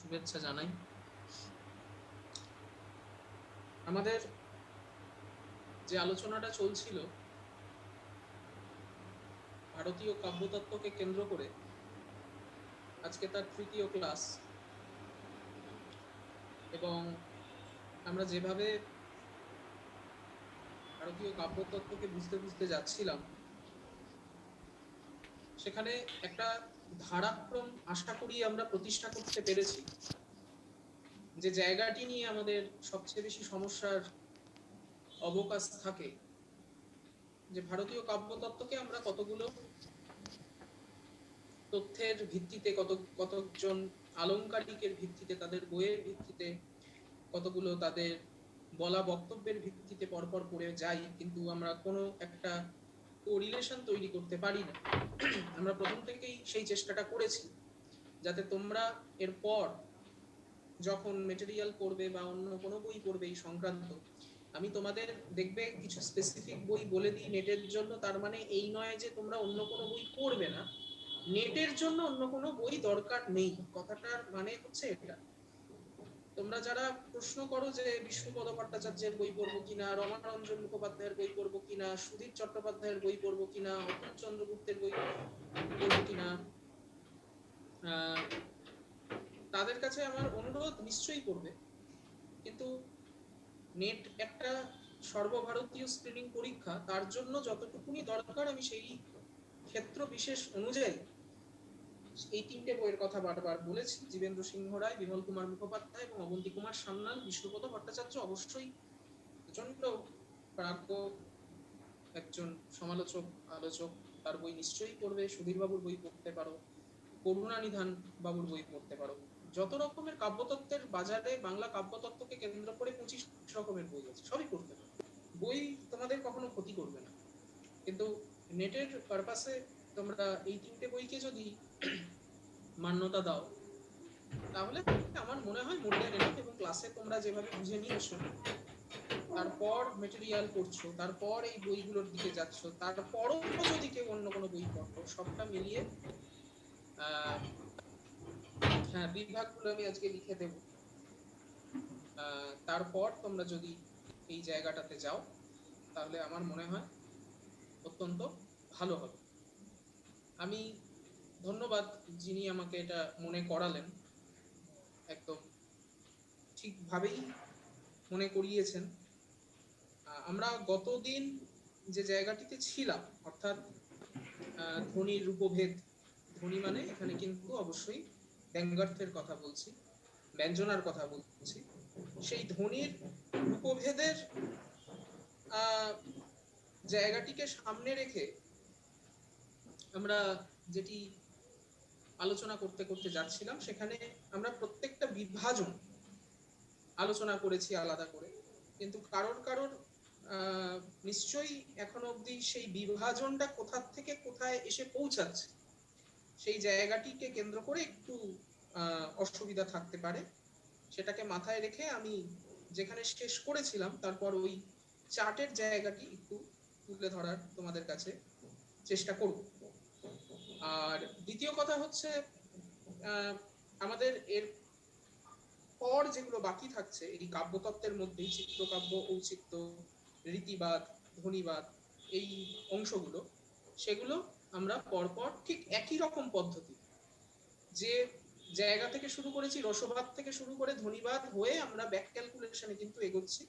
শুভেচ্ছা জানাই। আমাদের যে আলোচনাটা চলছিল ভারতীয় কাব্যতত্ত্বকে কেন্দ্র করে, আজকে তার তৃতীয় ক্লাস। এবং আমরা যেভাবে ভারতীয় কাব্যতত্ত্বকে বুঝতে বুঝতে যাচ্ছিলাম, সেখানে একটা ধারাক্রম আশা করি আমরা প্রতিষ্ঠা করতে পেরেছি। যে জায়গাটি নিয়ে আমাদের সবচেয়ে বেশি সমস্যার অবকাশ থাকে, যে ভারতীয় কাব্যতত্ত্বকে আমরা কতগুলো তথ্যের ভিত্তিতে, কতজন আলংকারিকের ভিত্তিতে, তাদের বইয়ের ভিত্তিতে, কতগুলো তাদের বলা বক্তব্যের ভিত্তিতে পরপর পড়ে যাই, কিন্তু আমরা কোনো একটা কোরিলেশন তৈরি করতে পারি না। আমরা প্রথম থেকেই সেই চেষ্টাটা করেছি, যাতে তোমরা এরপর যখন মেটেরিয়াল পড়বে বা অন্য কোনো বই পড়বে এই সংক্রান্ত, আমি তোমাদের দেখবে কিছু স্পেসিফিক বই বলে দিই নেটের জন্য, তার মানে এই নয় যে তোমরা অন্য কোনো বই পড়বে না। নেটের জন্য অন্য কোনো বই দরকার নেই, কথাটার মানে হচ্ছে এটা। তোমরা যারা প্রশ্ন করো যে বিষ্ণুপদ ভট্টাচার্যের বই পড়বো কিনা, রমারঞ্জন মুখোপাধ্যায়ের বই পড়বো কিনা, সুধীর চট্টোপাধ্যায়ের বই পড়বো কিনা, অতুল চন্দ্রগুপ্তের বই পড়বো কিনা, তাদের কাছে আমার অনুরোধ, নিশ্চয়ই পড়বে, কিন্তু নেট একটা সর্বভারতীয় স্ক্রিনিং পরীক্ষা, তার জন্য যতটুকুনি দরকার আমি সেই ক্ষেত্র বিশেষ অনুযায়ী এই তিনটে বইয়ের কথা বারবার বলেছি। জীবেন্দ্র সিংহ রায়, বিমল কুমার মুখোপাধ্যায় এবং অবন্তী কুমার সান্যাল। বিষ্ণুপদ ভট্টাচার্য অবশ্যই প্রচন্ড প্রাজ্ঞ একজন সমালোচক, আলোচক, তার বই নিশ্চয়ই পড়বে। সুধীর বাবুর বই পড়তে পারো, করুণানিধান বাবুর বই পড়তে পারো। যত রকমের কাব্যতত্ত্বের বাজারে বাংলা কাব্যতত্ত্বকে কেন্দ্র করে 25 রকমের বই আছে, সবই পড়তে পারো। বই তোমাদের কখনো ক্ষতি করবে না, কিন্তু নেটের পারপাসে তোমরা এই তিনটে বইকে যদি মান্যতা দাও, তাহলে আমার মনে হয় মোর দ্যান এনাফ। এবং ক্লাসে তোমরা যেভাবে বুঝে নিয়েছো, তারপর মেটেরিয়াল পড়ছো, তারপর এই বইগুলোর দিকে যাচ্ছ, তারপরও যদি কেউ অন্য কোনো বই পড়ো, সবটা মিলিয়ে হ্যাঁ, বিভাগগুলো আমি আজকে লিখে দেব। তারপর তোমরা যদি এই জায়গাটাতে যাও, তাহলে আমার মনে হয় অত্যন্ত ভালো হবে। আমি ধন্যবাদ যিনি আমাকে এটা মনে করালেন, একদম ঠিকভাবেই মনে করিয়েছেন। আমরা গতদিন যে জায়গাটিতে ছিলাম, অর্থাৎ ধ্বনির রূপভেদ, ধ্বনি মানে এখানে কিন্তু অবশ্যই ব্যঙ্গার্থের কথা বলছি, ব্যঞ্জনার কথা বলছি। সেই ধ্বনির রূপভেদের জায়গাটিকে সামনে রেখে আমরা যেটি আলোচনা করতে করতে যাচ্ছিলাম, সেখানে আমরা প্রত্যেকটা বিভাজন আলোচনা করেছি আলাদা করে, কিন্তু কারোর কারোর নিশ্চয়ই এখনো অবধি সেই বিভাজনটা কোথা থেকে কোথায় এসে পৌঁছাচ্ছে, সেই জায়গাটিকে কেন্দ্র করে একটু অসুবিধা থাকতে পারে। সেটাকে মাথায় রেখে আমি যেখানে শেষ করেছিলাম, তারপর ওই চার্টের জায়গাটি একটু তুলে ধরার তোমাদের কাছে চেষ্টা করব। আর দ্বিতীয় কথা হচ্ছে, আমাদের এর পর যেগুলো বাকি থাকছে এই কাব্যতত্ত্বের মধ্যেই, চিত্রকাব্য, ঔচিত্য, রীতিবাদ, ধ্বনিবাদ, এই অংশগুলো, সেগুলো আমরা পরপর ঠিক একই রকম পদ্ধতি, যে জায়গা থেকে শুরু করেছি, রসবাদ থেকে শুরু করে ধ্বনিবাদ হয়ে আমরা ব্যাক ক্যালকুলেশনে কিন্তু এগোচ্ছি,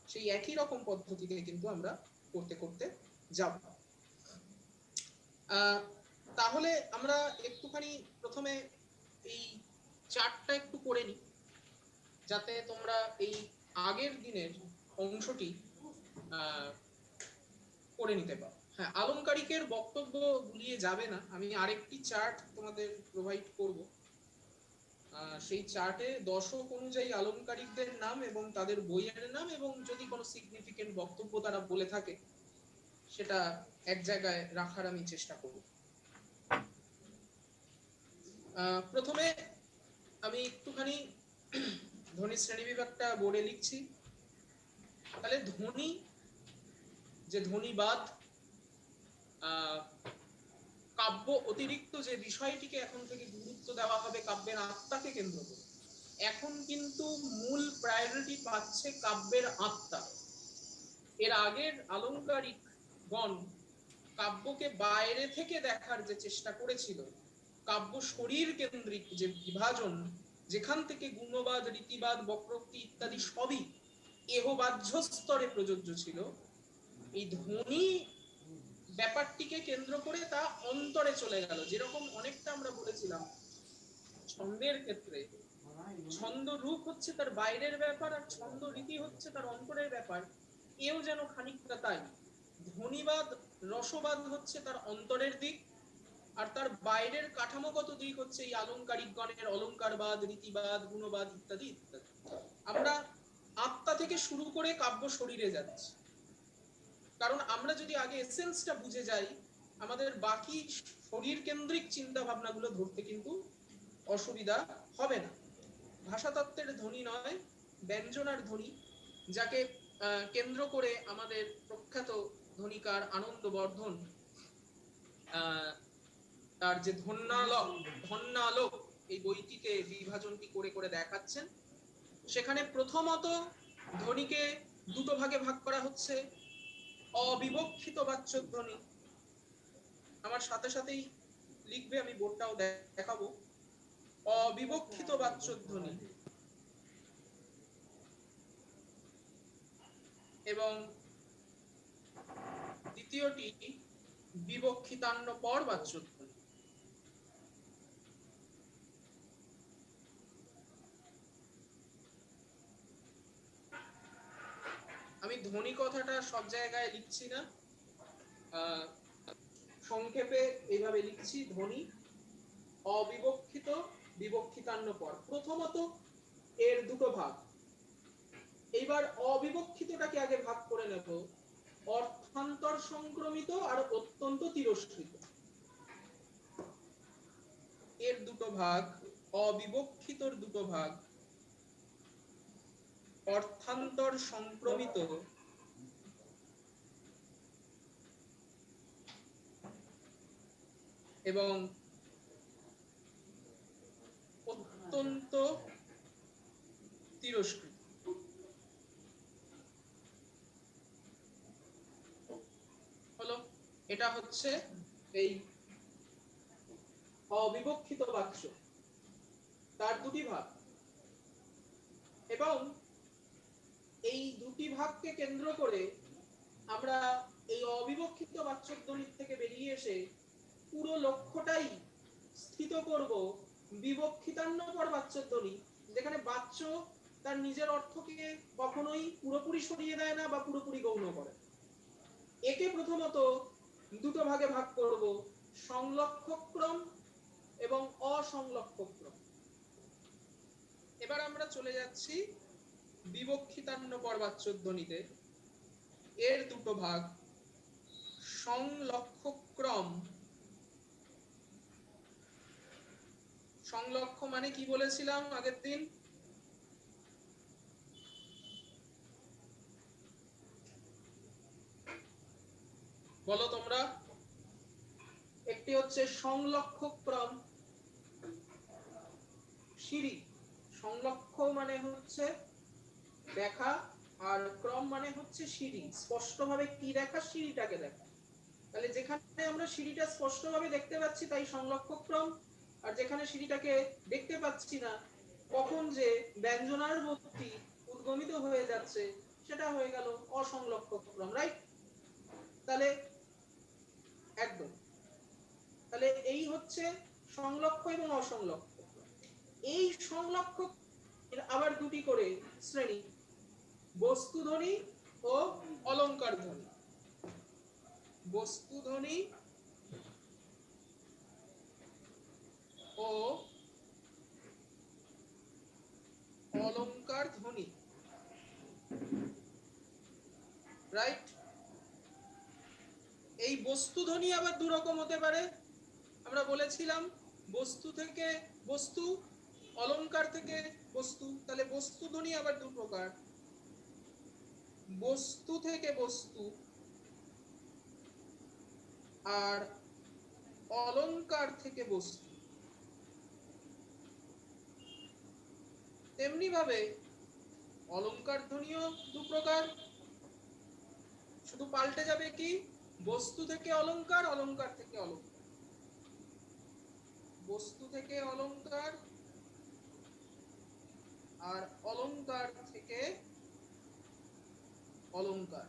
সেই একই রকম পদ্ধতিতে কিন্তু আমরা করতে করতে যাব। তাহলে আমরা একটুখানি প্রথমে এই চার্টটা একটু করে নিই, যাতে তোমরা এই আগের দিনের অংশটি করে নিতে পারো। হ্যাঁ, আলংকারিকের বক্তব্য গুলিয়ে যাবে না, আমি আরেকটি চার্ট তোমাদের প্রোভাইড করব। সেই চার্টে দশক অনুযায়ী আলংকারিকদের নাম এবং তাদের বইয়ের নাম, এবং যদি কোনো সিগনিফিকেন্ট বক্তব্য তারা বলে থাকে, সেটা এক জায়গায় রাখার আমি চেষ্টা করব। প্রথমে আমি একটুখানি ধ্বনি শ্রেণী বিভাগটা বোর্ডে লিখছি। তাহলে ধ্বনি, যে ধ্বনিবাদ, কাব্য অতিরিক্ত যে বিষয়টিকে এখন থেকে গুরুত্ব দেওয়া হবে কাব্যের আত্মাকে কেন্দ্র করে, এখন কিন্তু মূল প্রায়োরিটি পাচ্ছে কাব্যের আত্মা। এর আগের আলংকারিক গণ কাব্যকে বাইরে থেকে দেখার যে চেষ্টা করেছিল, কাব্য শরীর কেন্দ্রিক যে বিভাজন, যেখান থেকে গুণবাদ, রীতিবাদ, বক্রোক্তি ইত্যাদি সবই এহবাহ্য স্তরে প্রযোজ্য ছিল, এই ধ্বনি ব্যাপারটিকে কেন্দ্র করে তা অন্তরে চলে গেল। যেরকম অনেকটা আমরা বলেছিলাম ছন্দের ক্ষেত্রে, ছন্দ রূপ হচ্ছে তার বাইরের ব্যাপার আর ছন্দ রীতি হচ্ছে তার অন্তরের ব্যাপার, এও যেন খানিকটা তাই। ধ্বনিবাদ, রসবাদ হচ্ছে তার অন্তরের দিক, আর তার বাইরের কাঠামোগত দিক হচ্ছে এই আলংকারিক গণের অলংকারবাদ, রীতিবাদ, গুণবাদ ইত্যাদি ইত্যাদি। আমরা আত্মা থেকে শুরু করে কাব্য শরীরে যাচ্ছি, কারণ আমরা যদি আগে এসেন্সটা বুঝে যাই, আমাদের বাকি শরীর কেন্দ্রিক চিন্তা ভাবনাগুলো ধরতে কিন্তু অসুবিধা হবে না। ভাষাতত্ত্বের ধ্বনি নয়, ব্যঞ্জনার ধ্বনি, যাকে কেন্দ্র করে আমাদের প্রখ্যাত ধ্বনিকার আনন্দবর্ধন তার যে ধন্যালোক এই বইটিতে বিভাজনটি করে করে দেখাচ্ছেন। সেখানে প্রথমত ধ্বনিকে দুটো ভাগে ভাগ করা হচ্ছে, অবিবক্ষিত বাচ্যধ্বনি। আমার সাথে সাথেই লিখবে, আমি বোর্ডটাও দেখাবো। অবিবক্ষিত বাচ্যধ্বনি এবং দ্বিতীয়টি বিবক্ষিতান্নপর বাচ্যধ্বনি। আমি ধ্বনি কথাটা সব জায়গায় লিখছি না, সংক্ষেপে এইভাবে লিখছি, ধ্বনি অবিবক্ষিত, বিবক্ষিতান্নপর। প্রথমত এর দুটো ভাগ। এইবার অবিবক্ষিতটাকে আগে ভাগ করে নেব, অর্থান্তর সংক্রমিত আর অত্যন্ত তিরস্কৃত। এর দুটো ভাগ, অবিবক্ষিতর দুটো ভাগ, অর্থান্তর সংক্রমিত এবং অত্যন্ত তিরস্কৃত। হলো, এটা হচ্ছে এই অবিবক্ষিত বাচ্য, তার দুটি ভাগ। এবং এই দুটি ভাগকে কেন্দ্র করে আমরা এই অবিবক্ষিত বাচ্যধ্বনি থেকে বেরিয়ে এসে পুরো লক্ষ্যটাই স্থিত করব বিবক্ষিতান্নপর বাচ্যধ্বনি, যেখানে বাচ্য তার নিজের অর্থকে কখনোই পুরোপুরি সরিয়ে দেয় না বা পুরোপুরি গৌণ করে। একে প্রথমত দুটো ভাগে ভাগ করব, সংলক্ষক্রম এবং অসংলক্ষক্রম। এবার আমরা চলে যাচ্ছি বিবক্ষিতান্নপর বাচ্যধ্বনিতে। এর দুটো ভাগ, সংলক্ষক্রম। সংলক্ষ মানে কি বলেছিলাম আগের দিন? বলো তোমরা। একটি হচ্ছে সংলক্ষক্রম, সিঁড়ি। সংলক্ষ মানে হচ্ছে দেখা, আর ক্রম মানে হচ্ছে সিঁড়ি। স্পষ্টভাবে কি দেখা? সিঁড়িটাকে দেখা। তাহলে যেখানে আমরা সিঁড়িটা স্পষ্টভাবে দেখতে পাচ্ছি তাই সংলক্ষক্রম, আর যেখানে সিঁড়িটাকে দেখতে পাচ্ছি না, কখন যে ব্যঞ্জনার বর্তি উদ্গমিত হয়ে যাচ্ছে, সেটা হয়ে গেল অসংলক্ষক্রম। রাইট? তাহলে একদম, তাহলে এই হচ্ছে সংলক্ষ এবং অসংলক্ষ। এই সংলক্ষ আবার দুটি করে শ্রেণী, বস্তুধ্বনি ও অলংকার ধ্বনি। বস্তুধ্বনি ও অলংকার ধ্বনি। রাইট? এই বস্তুধ্বনি আবার দু রকম হতে পারে। আমরা বলেছিলাম বস্তু থেকে বস্তু, অলংকার থেকে বস্তু। তাহলে বস্তুধ্বনি আবার দু প্রকার, বস্তু থেকে বস্তু আর অলংকার থেকে বস্তু। তেমনি ভাবে অলংকার ধ্বনিও দু প্রকার, শুধু পাল্টে যাবে কি বস্তু থেকে অলংকার, অলংকার থেকে অলংকার, বস্তু থেকে অলংকার আর অলংকার থেকে অলংকার।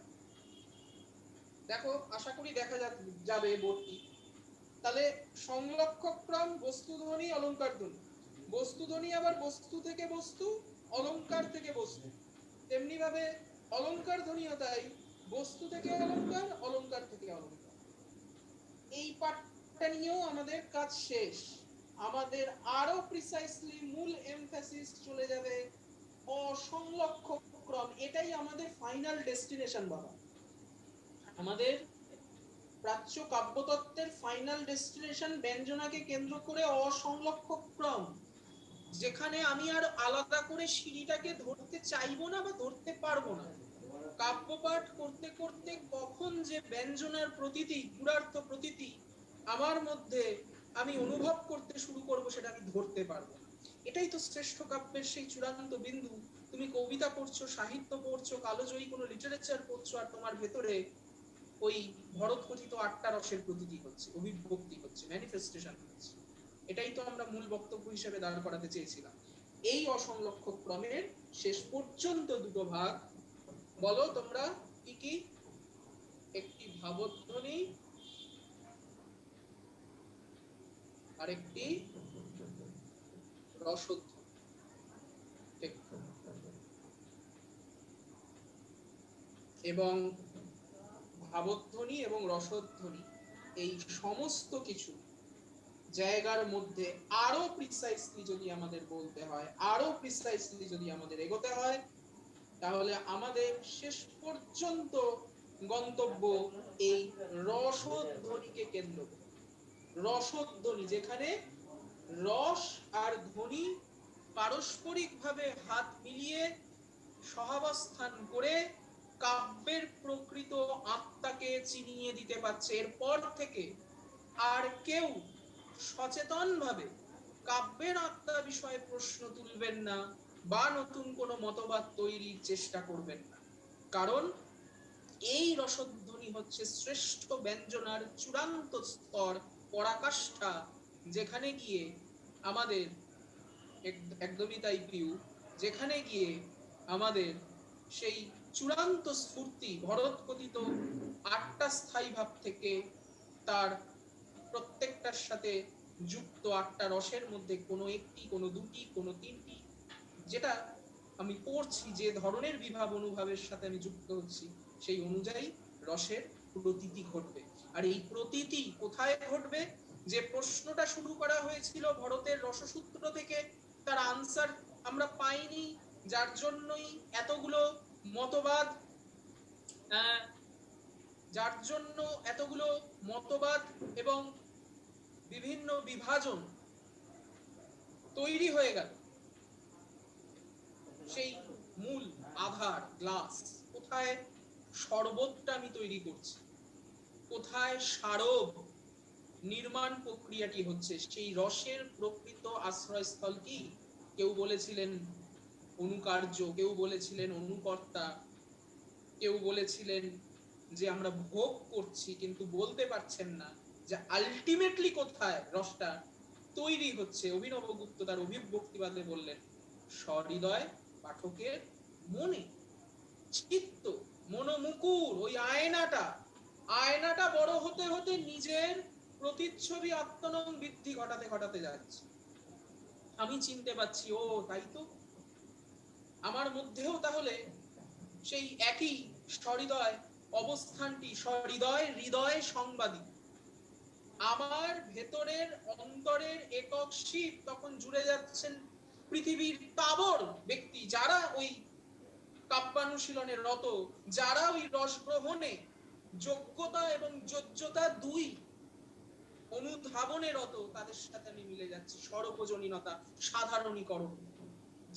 দেখো আশা করি দেখা যাবে বোর্ডটি। তাহলে সংলক্ষক্রম বস্তু ধ্বনি অলংকার ধ্বনি, বস্তু ধ্বনি আবার বস্তু থেকে বস্তু, অলংকার থেকে বস্তু। তেমনি ভাবে অলংকার ধ্বনিও তাই, বস্তু থেকে অলংকার, অলংকার থেকে অলংকার। এই পার্টটা নিয়েও আমাদের কাজ শেষ। আমাদের আরো প্রিসাইসলি মূল এমফাসিস চলে যাবে অসংলক্ষক ক্রম। এটাই আমাদের ফাইনাল ডেস্টিনেশন বাবা। আমাদের প্রাচ্য কাব্যতত্ত্বের ফাইনাল ডেস্টিনেশন ব্যঞ্জনাকে কেন্দ্র করে অসংলক্ষক ক্রম, যেখানে আমি আর আলাদা করে সিঁড়িটাকে ধরতে চাইবো না বা ধরতে পারবো না। কাব্যপাঠ করতে করতে কখন যে ব্যঞ্জনার প্রতীতি, গুণার্থ প্রতীতি আমার মধ্যে আমি অনুভব করতে শুরু করব সেটা আমি ধরতে পারবো না। এটাই তো শ্রেষ্ঠ কাব্যের সেই চূড়ান্ত বিন্দু। তুমি কবিতা পড়ছো, সাহিত্য পড়ছো, কালোজয়ী কোনো লিটারেচার পড়ছো, আর তোমার ভেতরে ওই ভরতকথিত আটটা রসের প্রতীতি হচ্ছে, অভিব্যক্তি হচ্ছে, ম্যানিফেস্টেশন হচ্ছে। এটাই তো আমরা মূল বক্তব্য হিসেবে দাঁড় করাতে চেয়েছিলাম। এই অসংলক্ষক ক্রমের শেষ পর্যন্ত দুটো ভাগ বলো তোমরা কি কি? একটি ভাবধ্বনি আর একটি রসধ্বনি। এবং ভাবধ্বনি এবং রসধ্বনি এই সমস্ত কিছু জায়গার মধ্যে আরো প্রিসাইসলি যদি আমাদের বলতে হয়, আরো প্রিসাইসলি যদি আমাদের এগোতে হয়, তাহলে আমাদের শেষ পর্যন্ত গন্তব্য এই রসধ্বনিকে কেন্দ্র করে। রসধ্বনি, যেখানে রস আর ধ্বনি পারস্পরিকভাবে হাত মিলিয়ে সহাবস্থান করে কাব্যের প্রকৃত আত্মাকে চিনিয়ে দিতে পারছে। এরপর থেকে আর কেউ সচেতনভাবে কাব্যের আত্মা বিষয়ে প্রশ্ন তুলবেন না বা নতুন কোনো মতবাদ তৈরির চেষ্টা করবেন না, কারণ এই রসধ্বনি হচ্ছে শ্রেষ্ঠ ব্যঞ্জনার চূড়ান্ত স্তর, পরাকাষ্ঠা, যেখানে গিয়ে আমাদের একদমই তাই প্রিয়, যেখানে গিয়ে আমাদের সেই চূড়ান্ত স্ফূর্তি ভরতকথিত আটটা স্থায়ী ভাব থেকে তার প্রত্যেকটার সাথে যুক্ত আটটা রসের মধ্যে কোনো একটি, কোনো দুটি, কোনো তিনটি, যেটা আমি পড়ছি, যে ধরনের বিভাব অনুভাবের সাথে আমি যুক্ত হচ্ছি, সেই অনুযায়ী রসের প্রতীতি ঘটবে। আর এই প্রতীতি কোথায় ঘটবে? যে প্রশ্নটা শুরু করা হয়েছিল ভরতের রসসূত্র থেকে, তার আনসার আমরা পাইনি, যার জন্যই এতগুলো মতবাদ, যার জন্য এতগুলো মতবাদ এবং বিভিন্ন বিভাজন তৈরি হয়ে গেল। সেই মূল আধার গ্লাস কোথায়? শরবতটা আমি তৈরি করছি, কোথায় সারব নির্মাণ প্রক্রিয়াটি হচ্ছে, সেই রসের প্রকৃত আশ্রয়স্থল কি? কেউ বলেছিলেন অনুকার্য, কেউ বলেছিলেন অনুকর্তা, কেউ বলেছিলেন যে আমরা ভোগ করছি, কিন্তু বলতে পারছেন না যে আলটিমেটলি কোথায় রসটা তৈরি হচ্ছে। অভিনবগুপ্ত তার অভিব্যক্তিবাদে বললেন সহৃদয় পাঠকের মনে, চিত্ত, মনোমুকুর, ওই আয়নাটা বড় হতে হতে নিজের প্রতিচ্ছবি আত্মনং বৃদ্ধি ঘটাতে ঘটাতে যাচ্ছে। আমি চিনতে পাচ্ছি, ও তাই তো, আমার মধ্যেও তাহলে সেই একই সহৃদয় অবস্থানটি, সহৃদয় হৃদয় সংবাদী, আমার ভেতরের অন্তরের একক শিব তখন জুড়ে যাচ্ছেন পৃথিবীর তাবর ব্যক্তি, যারা ওই কাব্যানুশীলনের রত, যারা ওই রস গ্রহণে যোগ্যতা এবং যোজ্যতা দুই অনুধাবনের রত, তাদের সাথে আমি মিলে যাচ্ছি। সর্বজনীনতা, সাধারণীকরণ,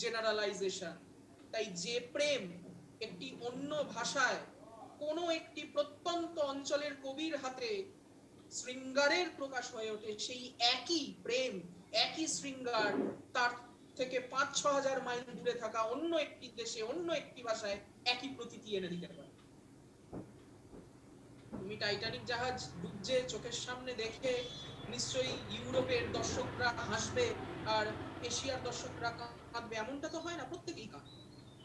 জেনারেলাইজেশন। তাই যে প্রেম একটি অন্য ভাষায় কোনো একটি প্রত্যন্ত অঞ্চলের কবির হাতে শৃঙ্গারের প্রকাশ হয়ে ওঠে, সেই একই প্রেম, একই শৃঙ্গার তার থেকে 5-6 হাজার মাইল দূরে থাকা অন্য একটি দেশে অন্য একটি ভাষায় একই প্রতীতি এনে দিতে পারে। তুমি টাইটানিক জাহাজ ডুবছে চোখের সামনে দেখে নিশ্চয়ই ইউরোপের দর্শকরা হাসবে আর এশিয়ার দর্শকরা কাঁদবে, এমনটা তো হয় না, প্রত্যেকেই কাঁদবে।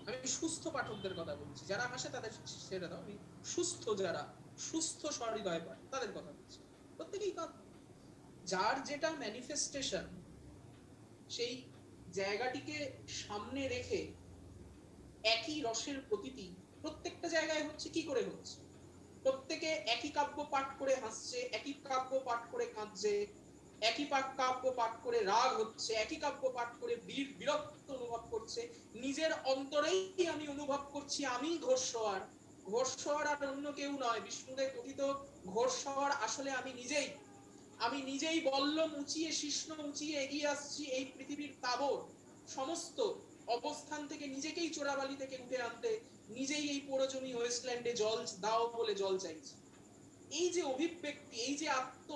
আমি সুস্থ পাঠকদের কথা বলছি, যারা হাসে তাদের সেটা দাও, আমি সুস্থ যারা সুস্থ সহৃদয় পাঠক তাদের কথা বলছি, প্রত্যেকেই কাঁদবে। যার যেটা ম্যানিফেস্টেশন সেই জায়গাটিকে সামনে রেখে একই রসের প্রতীতি প্রত্যেকটা জায়গায় হচ্ছে। কি করে হচ্ছে? প্রত্যেকে একই কাব্য পাঠ করে হাসছে, একই কাব্য পাঠ করে কাঁদছে, একই কাব্য পাঠ করে রাগ হচ্ছে, একই কাব্য পাঠ করে বিরক্ত অনুভব করছে। নিজের অন্তরেই আমি অনুভব করছি আমি ঘোষওয়ার। ঘোষওয়ার আর অন্য কেউ নয়, বিষ্ণুদেব কথিত ঘোষওয়ার আসলে আমি নিজেই। আমি নিজেই বল্লম উঁচিয়ে শিষ্ণ উঁচিয়ে এগিয়ে আসছি এই পৃথিবীর তাবর সমস্ত অবস্থান থেকে নিজেকেই চোরাবালি থেকে উঠে আনতে, নিজেই এই পৌরজমি ওয়েস্টল্যান্ডে জল দাও বলে জল চাইছি। এই যে অভিব্যক্তি, এই যে আত্ম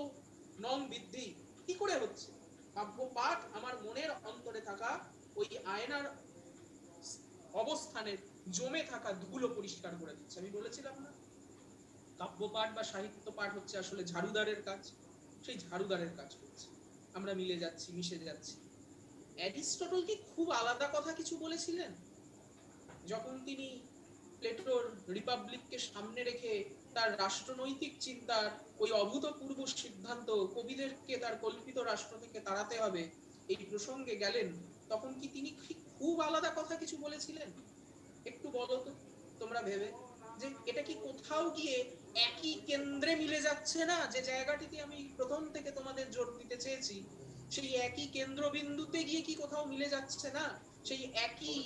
নং বৃদ্ধি কি করে হচ্ছে? কাব্য পাঠ আমার মনের অন্তরে থাকা ওই আয়নার অবস্থানের জমে থাকা ধুলো পরিষ্কার করে দিচ্ছে। আমি বলেছিলাম না, কাব্য পাঠ বা সাহিত্য পাঠ হচ্ছে আসলে ঝাড়ুদারের কাজ। সেই ঝাড়ুদারের কাজ করছে, আমরা মিলে যাচ্ছি, মিশে যাচ্ছি। অ্যারিস্টটল কি খুব আলাদা কথা কিছু বলেছিলেন? যখন তিনি প্লেটোর রিপাবলিককে সামনে রেখে তার রাষ্ট্রনৈতিক চিন্তার ওই অভূতপূর্ব সিদ্ধান্ত কবিদেরকে তার কল্পিত রাষ্ট্র থেকে তাড়াতে হবে এই প্রসঙ্গে গেলেন, তখন কি তিনি খুব আলাদা কথা কিছু বলেছিলেন? একটু বলো তো তোমরা ভেবে, যে এটা কি কোথাও গিয়ে একই কেন্দ্রে মিলে যাচ্ছে না? যে জায়গাটিতে আমি প্রথম থেকে তোমাদের জোর দিতে চেয়েছি, সেই একই কেন্দ্রবিন্দুতে গিয়ে কি কোথাও মিলে যাচ্ছে না? সেই একই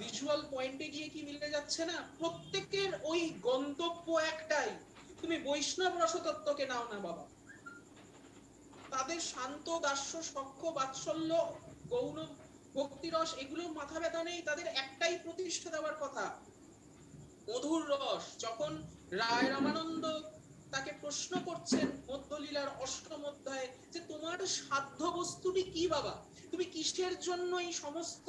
ভিজুয়াল পয়েন্টে গিয়ে কি মিলে যাচ্ছে না? প্রত্যেকের ওই গন্তব্য একটাই। তুমি বৈষ্ণব রসতত্ত্বকে নাও না বাবা, তাদের শান্ত দাস্য সখ্য বাৎসল্য গৌণ ভক্তিরস এগুলোর মাথা ব্যথা নেই, তাদের একটাই প্রতিষ্ঠা দেওয়ার কথা, মধুর রস। যখন রায় রামানন্দ তাকে প্রশ্ন করছেন মধ্যলীলার অষ্টম অধ্যায়ে যে তোমার সাধ্য বস্তুটি কি বাবা, তুমি কিসের জন্য এই সমস্ত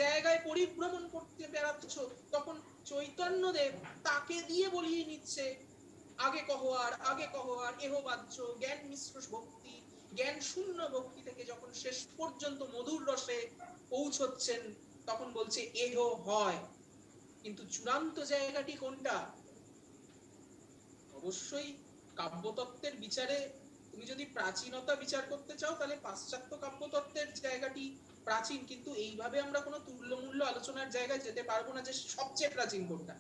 জায়গায় পরিভ্রমণ করতে বেড়াচ্ছ, তখন চৈতন্যদেব তাকে দিয়ে বলিয়ে নিচ্ছে আগে কহো আর আগে কহো আর এহ বাহ্য জ্ঞান মিশ্র ভক্তি, জ্ঞান শূন্য ভক্তি থেকে যখন শেষ পর্যন্ত মধুর রসে পৌঁছচ্ছেন তখন বলছে এহ হয়। কিন্তু চূড়ান্ত জায়গাটি কোনটা? অবশ্যই কাব্যতত্ত্বের বিচারে তুমি যদি প্রাচীনতা বিচার করতে চাও তাহলে পাশ্চাত্য কাব্যতত্ত্বের জায়গাটি প্রাচীন, কিন্তু এইভাবে আমরা কোনো তুল্যমূল্য আলোচনার জায়গায় যেতে পারবো না যে সবচেয়ে প্রাচীন কোনটা।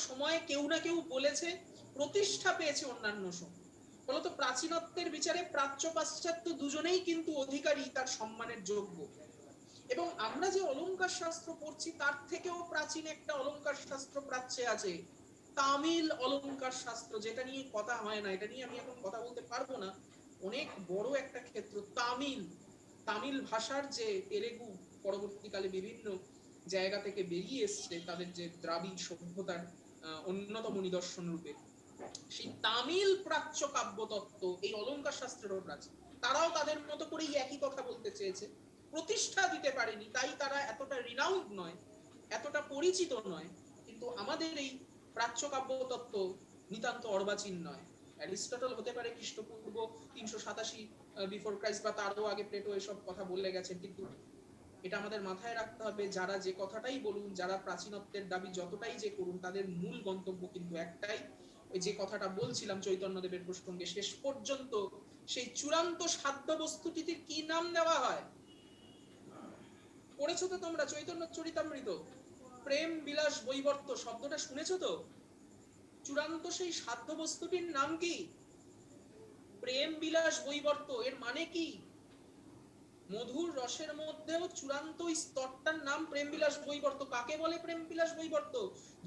সময়ে কেউ না কেউ বলেছে, প্রতিষ্ঠা পেয়েছে অন্যান্য সময়। ফলত প্রাচীনত্বের বিচারে প্রাচ্য পাশ্চাত্য দুজনেই কিন্তু অধিকারী তার সম্মানের যোগ্য। এবং আমরা যে অলংকার শাস্ত্র পড়ছি তার থেকেও প্রাচীন একটা অলংকার শাস্ত্র প্রাচ্যে আছে, তামিল অলংকার শাস্ত্র, যেটা নিয়ে কথা হয় না, এটা নিয়ে আমি এখন কথা বলতে পারবো না, অনেক বড় একটা ক্ষেত্র। তামিল ভাষার যে তেলেগু পরবর্তীকালে বিভিন্ন জায়গা থেকে বেরিয়ে এসছে তাদের যে দ্রাবিড় সভ্যতার অন্যতম নিদর্শন রূপে, সেই তামিল প্রাচ্য কাব্যতত্ত্ব এই অলংকার শাস্ত্রেরও প্রাচীন। তারাও তাদের মতো করেই একই কথা বলতে চেয়েছে, প্রতিষ্ঠা দিতে পারেনি, তাই তারা এতটা রিনাউন্ড নয়, এতটা পরিচিত নয়। কিন্তু আমাদের এই প্রাচ্য কাব্যতত্ত্ব নিতান্ত অর্বাচীন নয়। অ্যারিস্টটল হতে পারে খ্রিস্টপূর্ব 387 বিফোর ক্রাইস্ট বা তারও আগে প্লেটো এসব কথা বলে গেছেন, কিন্তু এটা আমাদের মাথায় রাখতে হবে, যারা যে কথাটাই বলুন, যারা প্রাচীনত্বের দাবি যতটাই যে করুন, তাদের মূল গন্তব্য কিন্তু একটাই। ওই যে কথাটা বলছিলাম চৈতন্যদেবের প্রসঙ্গে, শেষ পর্যন্ত সেই চূড়ান্ত সাধ্য বস্তুটিতে কি নাম দেওয়া হয়? পড়েছো তো তোমরা চৈতন্য চরিতামৃত, প্রেম বিলাস বৈবর্ত শব্দটা শুনেছো তো? চূড়ান্ত সেই সাধ্য বস্তুটির নাম কি? প্রেম বিলাস বৈবর্ত। এর মানে কি? মধুর রসের মধ্যেও চূড়ান্ত স্তরটার নাম প্রেম বিলাস বৈবর্ত। কাকে বলে প্রেম বিলাস বৈবর্ত?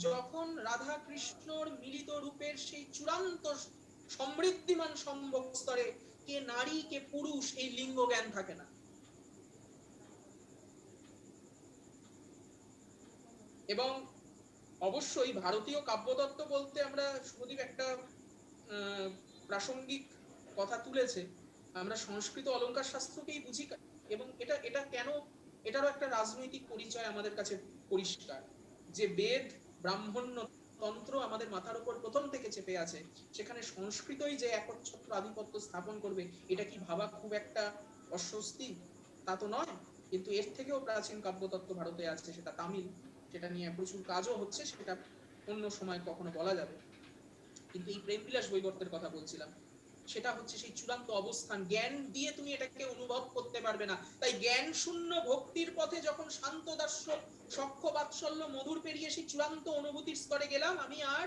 যখন রাধা কৃষ্ণর মিলিত রূপের সেই চূড়ান্ত সমৃদ্ধিমান সম্ভব স্তরে কে নারী কে পুরুষ এই লিঙ্গ জ্ঞান থাকে না। এবং অবশ্যই ভারতীয় কাব্যতত্ত্ব বলতে আমরা শুভদীপ একটা প্রাসঙ্গিক কথা তুলেছে, আমরা সংস্কৃত অলংকার শাস্ত্রকেই বুঝি। এবং এটা এটা কেন এটারও একটা রাজনৈতিক পরিচয় আমাদের কাছে পরিষ্কার, যে বেদ, ব্রাহ্মণ্য, তন্ত্র আমাদের মাথার উপর প্রথম থেকে চেপে আছে, সেখানে সংস্কৃতই যে একচ্ছত্র আধিপত্য স্থাপন করবে, এটা কি ভাবা খুব একটা অস্বস্তি? তা তো নয়। কিন্তু এর থেকেও প্রাচীন কাব্যতত্ত্ব ভারতে আছে, সেটা তামিল, সেটা নিয়ে প্রচুর কাজও হচ্ছে, সেটা অন্য সময় কখনো বলা যাবে। কিন্তু এই প্রেমবিলাস বৈবর্তের কথা বলছিলাম, সেটা হচ্ছে সেই চূড়ান্ত অবস্থান। জ্ঞান দিয়ে তুমি এটাকে অনুভব করতে পারবে না। তাই জ্ঞান শূন্য ভক্তির পথে যখন শান্ত দাস্য সখ্য বাৎসল্য মধুর পেরিয়ে সেই চূড়ান্ত অনুভূতির স্তরে গেলাম, আমি আর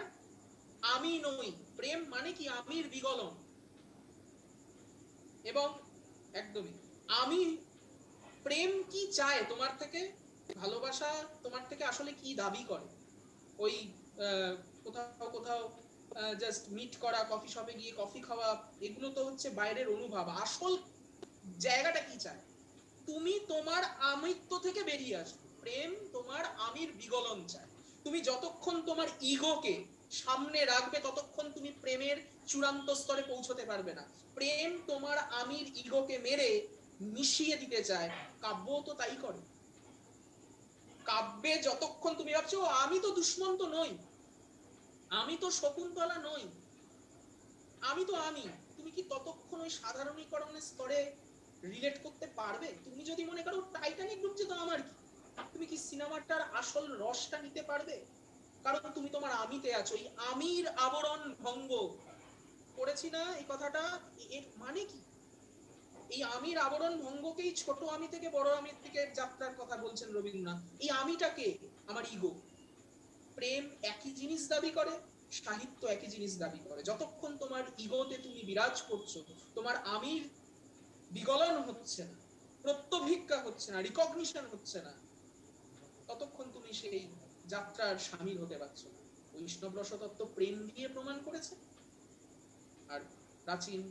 আমি নই। প্রেম মানে কি? আমির বিগলন। এবং একদমই আমি, প্রেম কি চায় তোমার থেকে? ভালোবাসা তোমার থেকে আসলে কি দাবি করে? ওই কোথাও কোথাও জাস্ট মিট করা, কফি শপে গিয়ে কফি খাওয়া, এগুলো তো হচ্ছে বাইরের অনুভব। আসল জায়গাটা কি চায়? তুমি তোমার আমিত্ব থেকে বেরিয়ে আসো। প্রেম তোমার আমির বিগলন চায়। তুমি যতক্ষণ তোমার ইগোকে সামনে রাখবে, ততক্ষণ তুমি প্রেমের চূড়ান্ত স্তরে পৌঁছতে পারবে না। প্রেম তোমার আমির ইগোকে মেরে মিশিয়ে দিতে চায়। কাব্য তো তাই করে। কাব্যে যতক্ষণ তুমি ভাবছো আমি তো দুষ্মন্ত নই, আমি তো শকুন্তলা নই, আমি তো আমি, তুমি কি ততক্ষণ ওই সাধারণীকরণের স্তরে রিলেট করতে পারবে? তুমি যদি মনে করো টাইটানিক ডুবছে তো আমার কি, তুমি কি সিনেমাটার আসল রসটা নিতে পারবে? কারণ তুমি তোমার আমিতে আছো। এই আমির আবরণ ভঙ্গ করেছি না এই কথাটা, এর মানে কি? এই আমির আবরণ ভঙ্গকেই ছোট আমি থেকে বড় আমির থেকে যাত্রার কথা বলছেন রবীন্দ্রনাথ। এই আমিটাকে আমার ইগো। প্রেম একই জিনিস দাবি করে, সাহিত্য একই জিনিস দাবি করে। যতক্ষণ তোমার ইগোতে তুমি বিরাজ করছো, তোমার আমির বিগলন হচ্ছে না, প্রত্যভিজ্ঞা হচ্ছে না, রিকগনিশন হচ্ছে না, ততক্ষণ তুমি সেই যাত্রার সামিল হতে পারছো না। বৈষ্ণব রসতত্ত্ব প্রেম দিয়ে প্রমাণ করেছে, আর প্রাচীন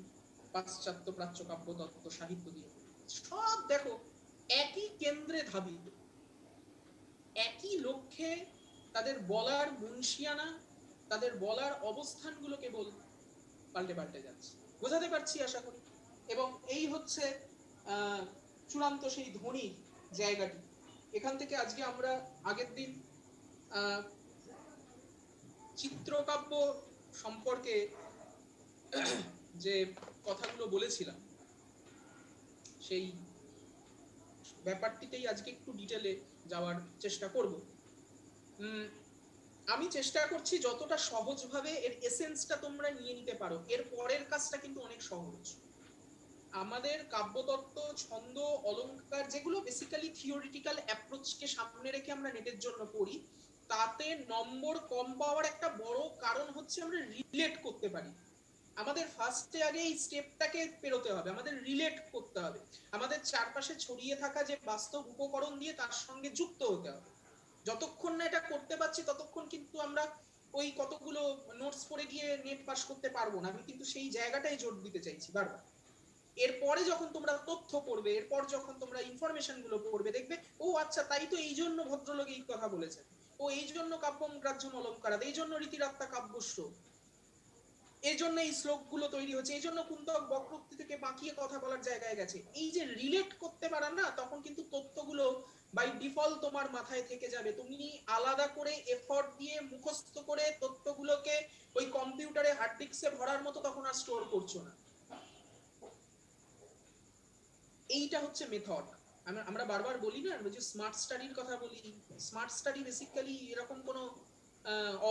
পাশ্চাত্য প্রাচ্য কাব্যতত্ত্ব সাহিত্য দিয়ে। সব দেখো একই কেন্দ্রে ধাবিত, একই লক্ষ্যে তাদের বলার মুন্সিয়ানা, তাদের বলার অবস্থানগুলো কেবল পাল্টে পাল্টে যাচ্ছে। বোঝাতে পারছি আশা করি। এবং এই হচ্ছে চূড়ান্ত সেই ধ্বনির জায়গাটি। এখান থেকে আজকে আমরা আগের দিন চিত্রকাব্য সম্পর্কে যে কথাগুলো বলেছিলাম, সেই ব্যাপারটিতেই আজকে একটু ডিটেলে যাওয়ার চেষ্টা করব। আমি চেষ্টা করছি যতটা সহজভাবে এর এসেন্সটা তোমরা নিয়ে নিতে পারো। এর পরের কাজটা কিন্তু অনেক সহজ। আমাদের কাব্যতত্ত্ব, ছন্দ, অলংকার, যেগুলো বেসিক্যালি থিওরিটিক্যাল অ্যাপ্রোচকে সামনে রেখে আমরা নেটের জন্য পড়ি, তাতে নম্বর কম পাওয়ার একটা বড় কারণ হচ্ছে আমরা রিলেট করতে পারি। আমাদের ফার্স্টে আগে এই স্টেপটাকে পেরোতে হবে, আমাদের রিলেট করতে হবে, আমাদের চারপাশে ছড়িয়ে থাকা যে বাস্তব উপকরণ দিয়ে তার সঙ্গে যুক্ত হতে হবে। যতক্ষণ না এটা করতে পারছি, ততক্ষণ কিন্তু আমরা ওই কতগুলো নোটস পড়ে গিয়ে নেট পাস করতে পারবো না। আমি কিন্তু সেই জায়গাটাই জোর দিতে চাইছি বারবার। এরপরে যখন তোমরা তথ্য পড়বে, এরপর যখন তোমরা ইনফরমেশন গুলো পড়বে, দেখবে ও আচ্ছা, তাই তো এই জন্য ভদ্রলোক এই কথা বলেছেন, ও এই জন্য কাব্যম গ্রাহ্যম অলঙ্কারাৎ, এই জন্য রীতিরাত্মা কাব্যস্য, এই জন্য এই শ্লোকগুলো তৈরি হচ্ছে, এই জন্য কুন্তক বক্রোক্তি থেকে বাঁকিয়ে কথা বলার জায়গায় গেছে। এই যে রিলেট করতে পারা না, তখন কিন্তু তথ্যগুলো বাই ডিফল্ট তোমার মাথায় থেকে যাবে। তুমি আলাদা করে এফর্ট দিয়ে মুখস্থ করে তথ্যগুলোকে ওই কম্পিউটারে হার্ড ডিস্কে ভরার মতো তখন আর স্টোর করছো না। এইটা হচ্ছে মেথড। আমরা বারবার বলি না, যে স্মার্ট স্টাডির কথা বলি। স্মার্ট স্টাডি বেসিক্যালি এরকম কোনো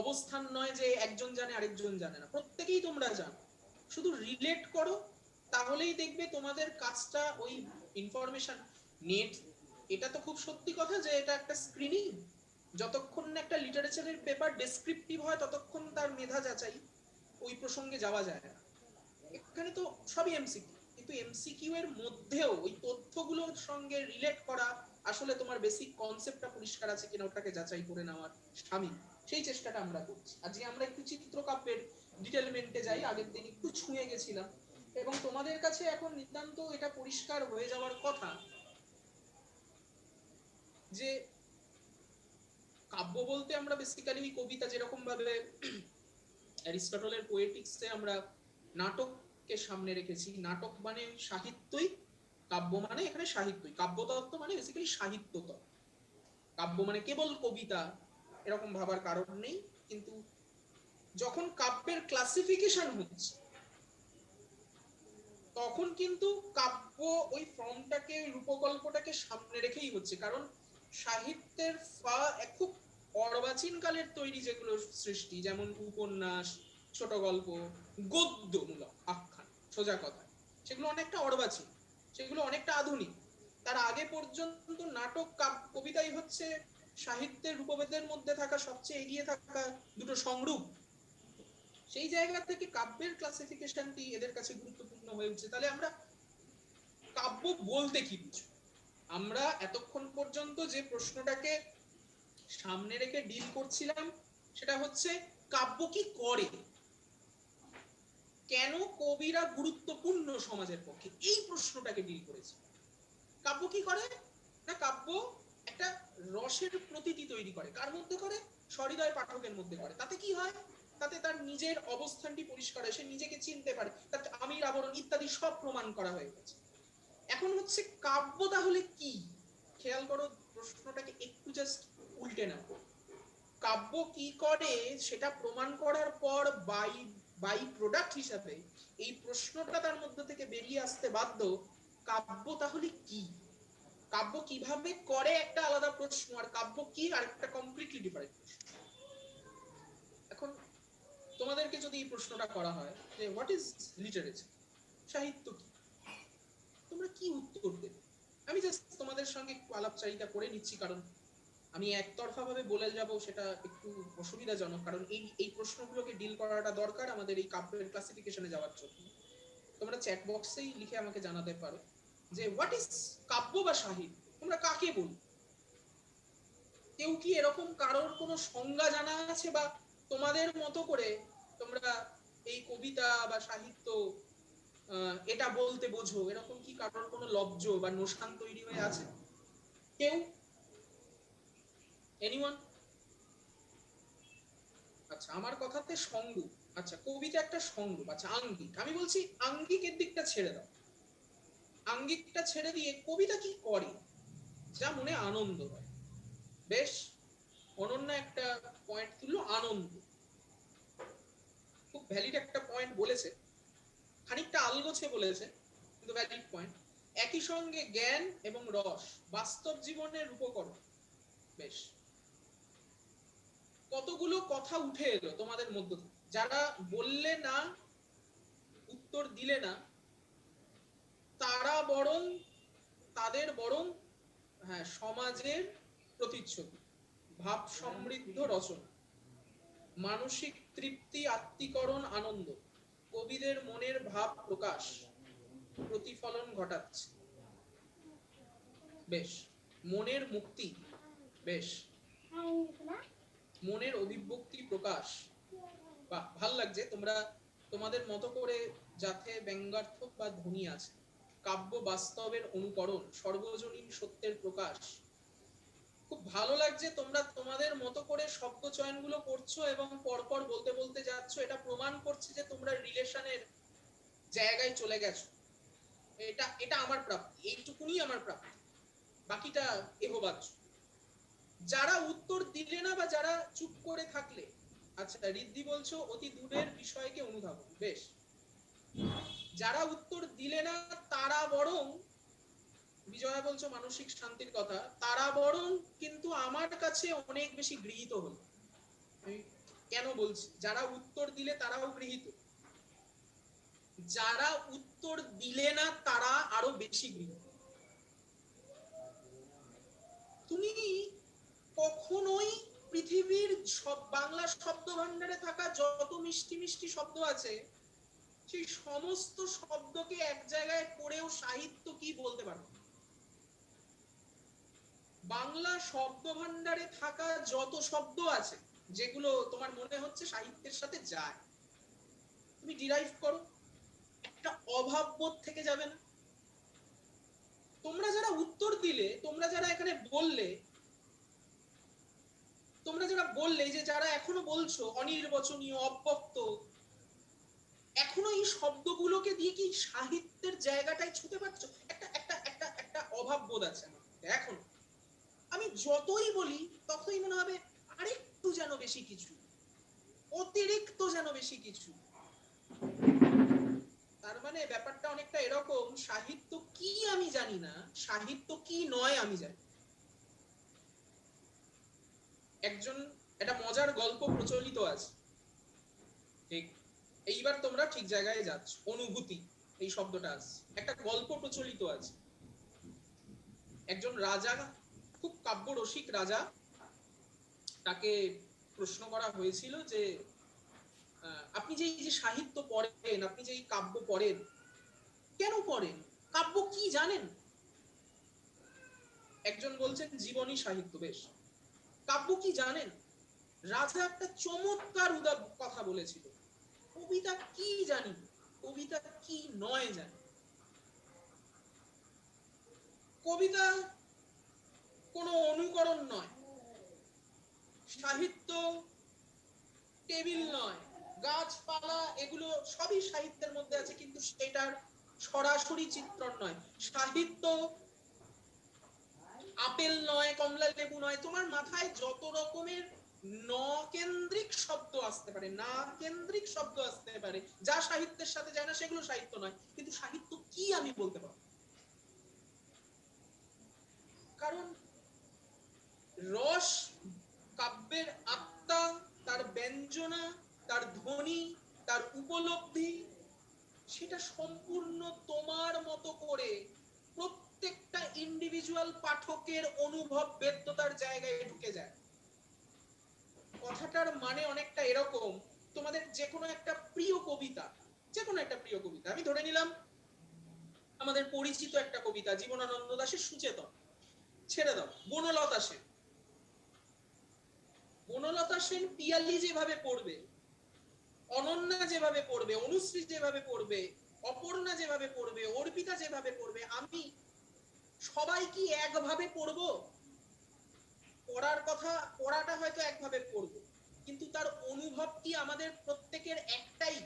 অবস্থান নয় যে একজন জানে আরেকজন জানে না, প্রত্যেকেই তোমরা জানো। শুধু রিলেট করো, তাহলেই দেখবে তোমাদের কাজটা ওই ইনফরমেশন। নেট, এটা তো খুব সত্যি কথা যে এটা একটা স্ক্রিনিং। যতক্ষণ না একটা লিটারেচারের পেপার ডেসক্রিপটিভ হয়, ততক্ষণ তার মেধা যাচাই ওই প্রসঙ্গে যাওয়া যায় না। এখানে তো সবই এমসিকিউ, কিন্তু এমসিকিউ এর মধ্যেও ওই তথ্যগুলোর সঙ্গে রিলেট করা, আসলে তোমার বেসিক কনসেপ্টটা পরিষ্কার আছে কিনা ওটাকে যাচাই করে নেওয়ার শামিল, সেই চেষ্টাটা আমরা করছি। আজকে আমরা একটু চিত্রকাব্যের ডিটেলমেন্টে যাই। আগের দিন একটু ছুঁয়ে গেছিলাম, এবং তোমাদের কাছে এখন নিতান্ত এটা পরিষ্কার হয়ে যাওয়ার কথা যে কাব্য বলতে আমরা বেসিক্যালি কবিতা, যেরকম ভাবে অ্যারিস্টটলের পোয়েটিক্সে আমরা নাটককে সামনে রেখেছি, নাটক মানে সাহিত্যই কাব্য মানে এখানে সাহিত্যই, কাব্যতত্ত্ব মানে বেসিক্যালি সাহিত্য তত্ত্ব। কাব্য মানে কেবল কবিতা এরকম ভাবার কারণ নেই, কিন্তু যখন কাব্যের ক্লাসিফিকেশন হচ্ছে তখন কিন্তু কাব্য ওই ফর্মটাকে, ওই রূপকল্পটাকে সামনে রেখেই হচ্ছে। কারণ সাহিত্যের খুব অর্বাচীন কালের তৈরি যেগুলো সৃষ্টি, যেমন উপন্যাস, ছোট গল্প, গদ্যমূলক আখ্যান, সোজা কথা, সেগুলো অনেকটা অর্বাচীন, সেগুলো অনেকটা আধুনিক। তার আগে পর্যন্ত নাটক, কবিতাই হচ্ছে সাহিত্যের রূপভেদের মধ্যে থাকা সবচেয়ে এগিয়ে থাকা দুটো সংরূপ। সেই জায়গা থেকে কাব্যের ক্লাসিফিকেশনটি এদের কাছে গুরুত্বপূর্ণ হয়ে উঠছে। তাহলে আমরা কাব্য বলতে কি বুঝি? আমরা এতক্ষণ পর্যন্ত যে প্রশ্নটাকে সামনে রেখে ডিল করছিলাম সেটা হচ্ছে কাব্য কি করে, কেন কবিরা গুরুত্বপূর্ণ সমাজের পক্ষে, এই প্রশ্নটাকে ডিল করেছি। কাব্য কি করে না, কাব্য একটা রসের প্রতীতি তৈরি করে। কার মধ্যে করে? সহৃদয় পাঠকের মধ্যে করে। তাতে কি হয়? তাতে তার নিজের অবস্থানটি পরিষ্কার হয়, সে নিজেকে চিনতে পারে, তার আমির আবরণ ইত্যাদি সব প্রমাণ করা হয়ে গেছে। এখন হচ্ছে কাব্য তাহলে কি? খেয়াল করো, প্রশ্নটাকে একটু জাস্ট উল্টে নাও। কাব্য কি করে সেটা প্রমাণ করার পর বাই প্রোডাক্ট হিসাবে এই প্রশ্নটা তার মধ্যে থেকে বেরিয়ে আসতে বাধ্য, কাব্য তাহলে কি? কাব্য কিভাবে করে একটা আলাদা প্রশ্ন, আর কাব্য কি আরেকটা কমপ্লিটলি ডিফারেন্ট প্রশ্ন। এখন তোমাদেরকে যদি এই প্রশ্নটা করা হয় যে হোয়াট ইজ লিটারেচার, সাহিত্য কি, তোমরা কি উত্তর দেবে? আমি জাস্ট তোমাদের সঙ্গে একটু আলাপচারিতা করে নিচ্ছি, কারণ আমি একতরফা ভাবে বলে যাব সেটা একটু অসুবিধাজনক, কারণ এই প্রশ্নগুলোকে ডিল করাটা দরকার আমাদের এই কাব্যের ক্লাসিফিকেশনে যাওয়ার জন্য। তোমরা চ্যাট বক্সেই লিখে আমাকে জানাতে পারো যে হোয়াট ইজ কাব্য বা সাহিত্য, তোমরা কাকে বলো? কেউ কি এরকম কারোর কোনো সংজ্ঞা জানা আছে, বা তোমাদের মতো করে তোমরা এই কবিতা বা সাহিত্য এটা বলতে বোঝো, এরকম কি কারোর কোনো লব্জ বা নোশান তৈরি হয়ে আছে? কেউ? এনিওয়ান? আচ্ছা, আমার কথাতে সংরূপ, আচ্ছা কবিতা একটা সংরূপ, আচ্ছা আঙ্গিক, আমি বলছি আঙ্গিকের দিকটা ছেড়ে দাও, আঙ্গিকটা ছেড়ে দিয়ে কবিতা কি করে? যা মনে আনন্দ হয়। বেশ, অনন্যা একটা পয়েন্ট তুললো, আনন্দ, খুব ভ্যালিড একটা পয়েন্ট বলেছে, খানিকটা আলগোছে বলেছে কিন্তু ভ্যালিড পয়েন্ট। একই সঙ্গে জ্ঞান এবং রস বাস্তব জীবনের উপকরণ। বেশ, কতগুলো কথা উঠে এলো তোমাদের মধ্য থেকে, যারা বললে না, উত্তর দিলে না, তারা বরং, তাদের বরং হ্যাঁ সমাজের প্রতিচ্ছবি, ভাব সমৃদ্ধ রচনা, মানসিক তৃপ্তি, আত্মীকরণ, আনন্দ, কবিদের মনের ভাব প্রকাশ, প্রতিফলন ঘটাচ্ছে। বেশ, মনের মুক্তি, বেশ, মনের অভিব্যক্তি প্রকাশ। বাহ, ভাল লাগছে। তোমরা তোমাদের মতো করে যাতে ব্যঙ্গার্থক বা ধ্বনি আছে, কাব্য বাস্তবের অনুকরণ, সর্বজনীন সত্যের প্রকাশ। খুব ভালো লাগছে তোমরা তোমাদের মতো করে শব্দ চয়নগুলো করছো এবং পরপর বলতে বলতে যাচ্ছ, এটা প্রমাণ করছে যে তোমরা রিলেশনের জায়গায় চলে গেছো। এটা এটা আমার প্রাপ্তি, এইটুকুনি আমার প্রাপ্তি, বাকিটা এগোবাচ্ছ। যারা উত্তর দিলে না বা যারা চুপ করে থাকলে, আচ্ছা রিদ্ধি বলছো অতি দূরের বিষয়কে অনুধাবন, বেশ, যারা উত্তর দিলে না তারা বরং, বিজয়া বলছো মানসিক শান্তির কথা, তারা বরং কিন্তু আমার কাছে অনেক বেশি গৃহীত হলো। আমি কেন বলছি যারা উত্তর দিলে তারাও গৃহীত, যারা উত্তর দিলে না তারা আরো বেশি গৃহীত। তুমি কখনোই পৃথিবীর সব বাংলা শব্দ ভান্ডারে থাকা যত মিষ্টি মিষ্টি শব্দ আছে সেই সমস্ত শব্দকে এক জায়গায় করেও সাহিত্য কি বলতে পারো? বাংলা শব্দ ভান্ডারে থাকা যত শব্দ আছে যেগুলো তোমার মনে হচ্ছে সাহিত্যের সাথে যায়, তুমি ডিরাইভ করো, একটা অভাব বোধ থেকে যাবে না? তোমরা যারা উত্তর দিলে, তোমরা যারা এখানে বললে, তোমরা যারা বললে যে যারা এখনো বলছো অনির্বচনীয়, অব্যক্ত, এখনো এই শব্দগুলোকে দিয়ে কি সাহিত্যের জায়গাটায় ছুতে পারছো? একটা একটা অভাববোধ আছে আমার, এখন আমি যতই বলি ততই মনে হবে আরেকটু যেন বেশি কিছু, অতিরিক্ত যেন বেশি কিছু। তার মানে ব্যাপারটা অনেকটা এরকম, সাহিত্য কি আমি জানি না, সাহিত্য কি নয় আমি জানি। একজন একটা মজার গল্প প্রচলিত আছে, ঠিক এইবার তোমরা ঠিক জায়গায় যাচ্ছ, অনুভূতি এই শব্দটা আছে। একটা গল্প প্রচলিত আছে, একজন রাজা, খুব কাব্য রসিক রাজা, তাকে প্রশ্ন করা হয়েছিল যে আপনি যে এই যে সাহিত্য পড়েন, আপনি যে এই কাব্য পড়েন, কেন পড়েন, কাব্য কি জানেন? একজন বলছেন জীবনী সাহিত্য। বেশ, কাব্য কি জানেন? রাজা একটা চমৎকার কথা বলেছিল, কবিতা কি জানি, কবিতা কি নয় জানি। কবিতা কোনো অনুকরণ নয়, সাহিত্য টেবিল নয়, গাছপালা এগুলো সবই সাহিত্যের মধ্যে আছে, কিন্তু সেটার সরাসরি চিত্রণ নয়। সাহিত্য আপেল নয়, কমলা লেবু নয়। তোমার মাথায় যত রকমের ন কেন্দ্রিক শব্দ আসতে পারে, না কেন্দ্রিক শব্দ আসতে পারে, যা সাহিত্যের সাথে যায় না, সেগুলো সাহিত্য নয়। কিন্তু সাহিত্য কি আমি বলতে পারবো, কারণ রস, কাব্যের আত্মা, তার ব্যঞ্জনা, তার ধ্বনি, তার উপলব্ধি, সেটা সম্পূর্ণ তোমার মতো করে প্রত্যেকটা ইন্ডিভিজুয়াল পাঠকের অনুভব বেদ্যতার জায়গায় ঢুকে যায়। কথাটার মানে অনেকটা এরকম, তোমাদের যে কোনো একটা প্রিয় কবিতা, যে কোনো একটা প্রিয় কবিতা, আমি ধরে নিলাম আমাদের পরিচিত একটা কবিতা জীবনানন্দ দাশের সুচেতন, ছেড়ে দাও বনলতা সেন। বনলতা সেন পিয়ালি যেভাবে পড়বে, অনন্যা যেভাবে পড়বে, অনুশ্রী যেভাবে পড়বে, অপর্ণা যেভাবে পড়বে, অর্পিতা যেভাবে পড়বে, আমি সবাই কি একভাবে পড়বো? পড়ার কথা, পড়াটা হয়তো একভাবে পড়বো, কিন্তু তার অনুভব কি আমাদের প্রত্যেকের একটাই?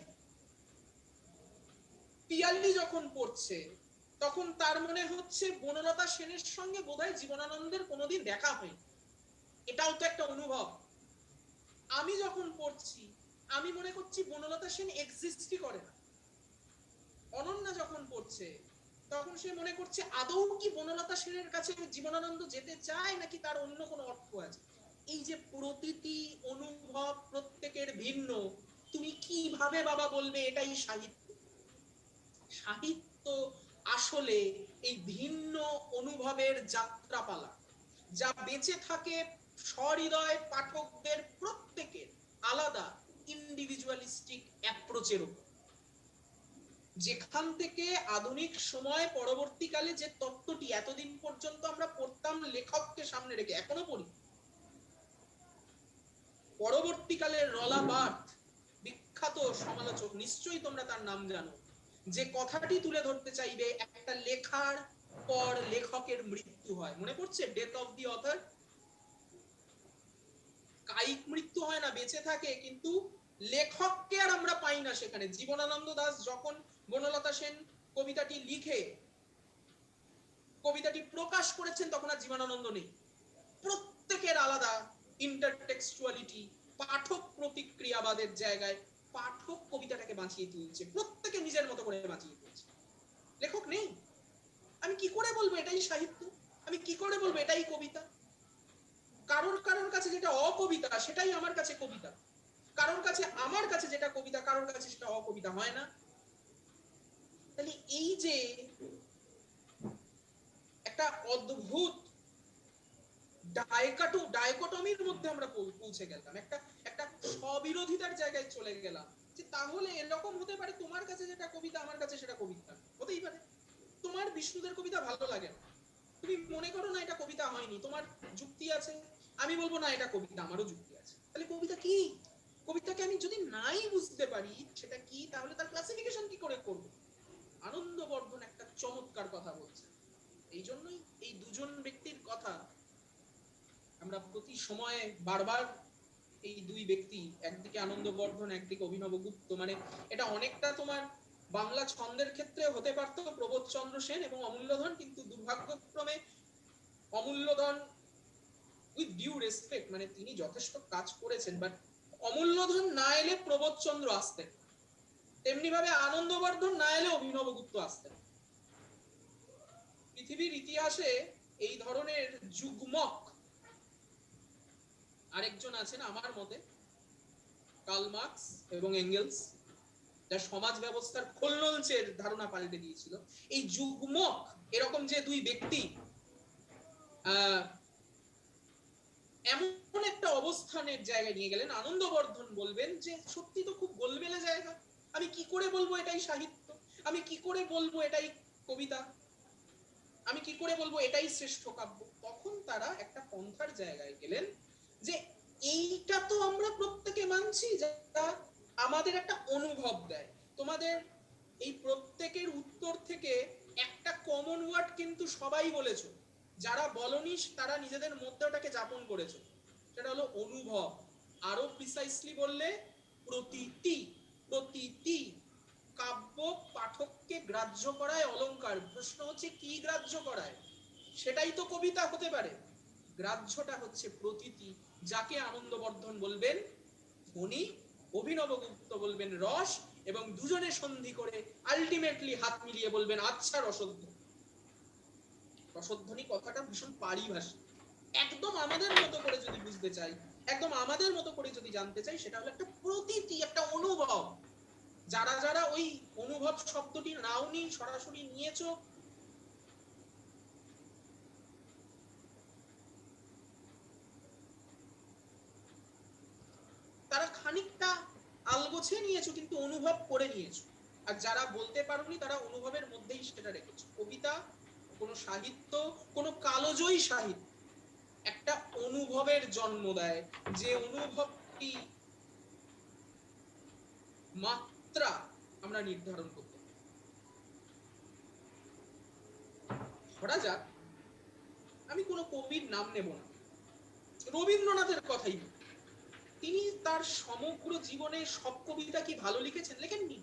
পিয়ালি যখন পড়ছে তখন তার মনে হচ্ছে বনলতা সেনের সঙ্গে বোধহয় জীবনানন্দের কোনোদিন দেখা হয়নি, এটাও তো একটা অনুভব। আমি যখন পড়ছি আমি মনে করছি বনলতা সেন এক্সিস্টই করে না। অনন্যা যখন পড়ছে তখন সে মনে করছে আদৌ কি বনলতা সেনের কাছে জীবনানন্দ যেতে চায়, নাকি তার অন্য কোনো অর্থ আছে। এই যে প্রতিটি অনুভব প্রত্যেকের ভিন্ন, তুমি কিভাবে বাবা বলবে এটাই সাহিত্য? সাহিত্য আসলে এই ভিন্ন অনুভবের যাত্রাপালা, যা বেঁচে থাকে সহৃদয় পাঠকদের প্রত্যেকের আলাদা ইন্ডিভিজুয়ালিস্টিক অ্যাপ্রোচের উপর। যেখান থেকে আধুনিক সময় পরবর্তীকালে যে তত্ত্বটি এতদিন পর্যন্ত আমরা পড়তাম লেখককে সামনে রেখে, এখনো পড়ি, পরবর্তীকালে রলা বার্থ, বিখ্যাত সমালোচক, নিশ্চয়ই তোমরা তার নাম জানো, যে কথাটি তুলে ধরতে চাইবে একটা লেখার পর লেখকের মৃত্যু হয়। মনে পড়ছে ডেথ অফ দি অথর? কায়িক মৃত্যু হয় না, বেঁচে থাকে, কিন্তু লেখককে আর আমরা পাই না সেখানে। জীবনানন্দ দাশ যখন বনলতা সেন কবিতাটি লিখে কবিতাটি প্রকাশ করেছেন তখন আর জীবনানন্দ নেই। প্রত্যেকের আলাদা ইন্টারটেক্সচুয়ালিটি, পাঠক প্রতিক্রিয়াবাদের জায়গায় পাঠক কবিতাটাকে বাঁচিয়ে তুলছে, প্রত্যেকে নিজের মতো করে বাঁচিয়ে তুলছে, লেখক নেই। আমি কি করে বলবো এটাই সাহিত্য? আমি কি করে বলবো এটাই কবিতা? কারোর কারোর কাছে যেটা অকবিতা সেটাই আমার কাছে কবিতা, কারোর কাছে আমার কাছে যেটা কবিতা কারোর কাছে সেটা অকবিতা হয় না। তাহলে এই যে একটা অদ্ভুত ডাইকটমির মধ্যে আমরা পৌঁছে গেলাম, একটা একটা স্ববিরোধিতার জায়গায় চলে গেলাম, যে তাহলে এরকম হতে পারে তোমার কাছে যেটা কবিতা আমার কাছে সেটা কবিতা হতেই পারে। তোমার বিষ্ণুদের কবিতা ভালো লাগে না, তুমি মনে করো না এটা কবিতা হয়নি, তোমার যুক্তি আছে, আমি বলবো না এটা কবিতা, আমারও যুক্তি আছে। তাহলে কবিতা কি? কবিতাকে আমি যদি নাই বুঝতে পারি সেটা কি, তাহলে তার ক্লাসিফিকেশন কি করে করব? আনন্দবর্ধন একটা চমৎকার কথা বলছে। এই জন্যই এই দুজন ব্যক্তির কথা আমরা প্রতি সময়ে বারবার, এই দুই ব্যক্তি, একদিকে আনন্দবর্ধন একদিকে অভিনব গুপ্ত, মানে এটা অনেকটা তোমার বাংলা ছন্দের ক্ষেত্রে হতে পারত প্রবোধচন্দ্র সেন এবং অমূল্যধন, কিন্তু দুর্ভাগ্যক্রমে অমূল্যধন, উইথ ডিউ রেসপেক্ট, মানে তিনি যথেষ্ট কাজ করেছেন, বাট অমূল্যধন না এলে প্রবোধচন্দ্র আসতেন, তেমনি ভাবে আনন্দবর্ধন না এলে অভিনবগুপ্ত আসতেন। পৃথিবীর ইতিহাসে এই ধরনের যুগ্মক আরেকজন আছেন আমার মতে, কার্ল মার্কস এবং এঙ্গেলস, যা সমাজ ব্যবস্থার খোলনলচের ধারণা পাল্টে দিয়েছিল। এই যুগ্মক এরকম যে দুই ব্যক্তি এমন একটা অবস্থানের জায়গায় নিয়ে গেলেন, আনন্দবর্ধন বলবেন যে সত্যি তো খুব গোলমেলে জায়গা, আমি কি করে বলবো এটাই সাহিত্য, আমি কি করে বলবো এটাই কবিতা, আমি কি করে বলবো এটাই শ্রেষ্ঠ কাব্য। তখন তারা একটা পন্থার জায়গায় গেলেন যে এইটা তো আমরা প্রত্যেকে মানছি, যা আমাদের একটা অনুভব দেয়। তোমাদের এই প্রত্যেকের উত্তর থেকে একটা কমন ওয়ার্ড কিন্তু সবাই বলেছো, যারা বলনি তারা নিজেদের মধ্যে ওটাকে যাপন করেছো, সেটা হলো অনুভব। আরো প্রিসাইসলি বললে প্রতীতি। প্রতীতি কাব্য পাঠককে গ্রাহ্য করায় অলংকার। প্রশ্ন হচ্ছে কি গ্রাহ্য করায়? সেটাই তো কবিতা হতে পারে। গ্রাহ্যটা হচ্ছে প্রতীতি, যাকে আনন্দবর্ধন বলবেন ধ্বনি, অভিনবগুপ্ত বলবেন রস, এবং দুজনে সন্ধি করে আলটিমেটলি হাত মিলিয়ে বলবেন আচ্ছা রসধ্বনি। রসধ্বনি কথাটা ভীষণ পারিভাষিক। একদম আমাদের মতো করে যদি বুঝতে চাই, একদম আমাদের মতো করে যদি জানতে চাই, সেটা হলো একটা প্রতীতি, একটা অনুভব। যারা যারা ওই অনুভব শব্দটি নাওনি, সরাসরি নিয়েছো, তারা খানিকটা আলগোছে নিয়েছো, কিন্তু অনুভব করে নিয়েছো। আর যারা বলতে পারোনি, তারা অনুভবের মধ্যেই সেটা রেখেছো। কবিতা, কোনো সাহিত্য, কোনো কালজয়ী সাহিত্য একটা অনুভবের জন্ম দেয়, যে অনুভবটি মাত্রা আমরা নির্ধারণ করতে পারি। ধরা যাক, আমি কোনো কবির নাম নেব না, রবীন্দ্রনাথের কথাই বলি। তিনি তার সমগ্র জীবনে সব কবিতা কি ভালো লিখেছেন? লেখেননি।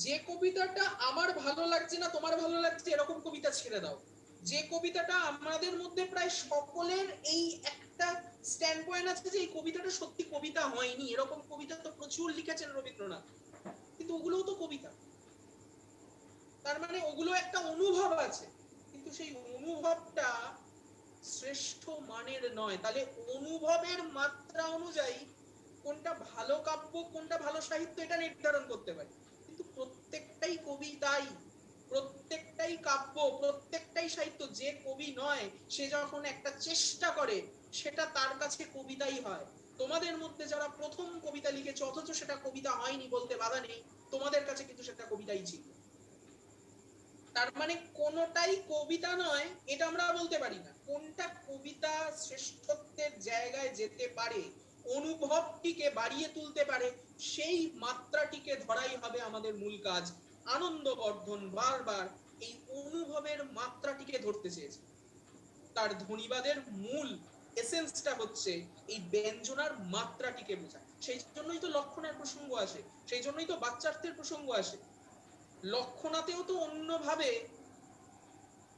যে কবিতাটা আমার ভালো লাগছে না, তোমার ভালো লাগছে, এরকম কবিতা ছেড়ে দাও। যে কবিতাটা আমাদের মধ্যে প্রায় সকলের এই একটা স্ট্যান্ড পয়েন্ট আছে যে এই কবিতাটা সত্যি কবিতা হয়নি, এরকম কবিতা তো প্রচুর লিখেছেন রবীন্দ্রনাথ, কিন্তু ওগুলোও তো কবিতা। তার মানে ওগুলো একটা অনুভব আছে, কিন্তু সেই অনুভবটা শ্রেষ্ঠ মানের নয়। তাহলে অনুভবের মাত্রা অনুযায়ী কোনটা ভালো কাব্য, কোনটা ভালো সাহিত্য, এটা নির্ধারণ করতে পারি। কিন্তু প্রত্যেকটাই কবিতাই, প্রত্যেকটাই কাব্য, প্রত্যেকটাই সাহিত্য। যে কবি নয়, সে যখন একটা চেষ্টা করে, সেটা তার কাছে কবিতাই হয়। তোমাদের মধ্যে যারা প্রথম কবিতা লিখেছে, অথচ সেটা কবিতা হয়নি বলতে বাধা নেই, তোমাদের কাছে কিন্তু সেটা কবিতাই ছিল। তার মানে কোনটাই কবিতা নয় এটা আমরা বলতে পারি না। কোনটা কবিতা শ্রেষ্ঠত্বের জায়গায় যেতে পারে, অনুভবটিকে বাড়িয়ে তুলতে পারে, সেই মাত্রাটিকে ধরাই হবে আমাদের মূল কাজ। আনন্দবর্ধন বারবার এই অনুভবের মাত্রাটিকে ধরতে চেয়েছে। তার ধ্বনিবাদের মূল এসেন্সটা হচ্ছে এই ব্যঞ্জনার মাত্রাটিকে বোঝা। সেই জন্যই তো লক্ষণের প্রসঙ্গ আসে, সেই জন্যই তো বাচ্চার্থের প্রসঙ্গ আসে। লক্ষণাতেও তো অন্যভাবে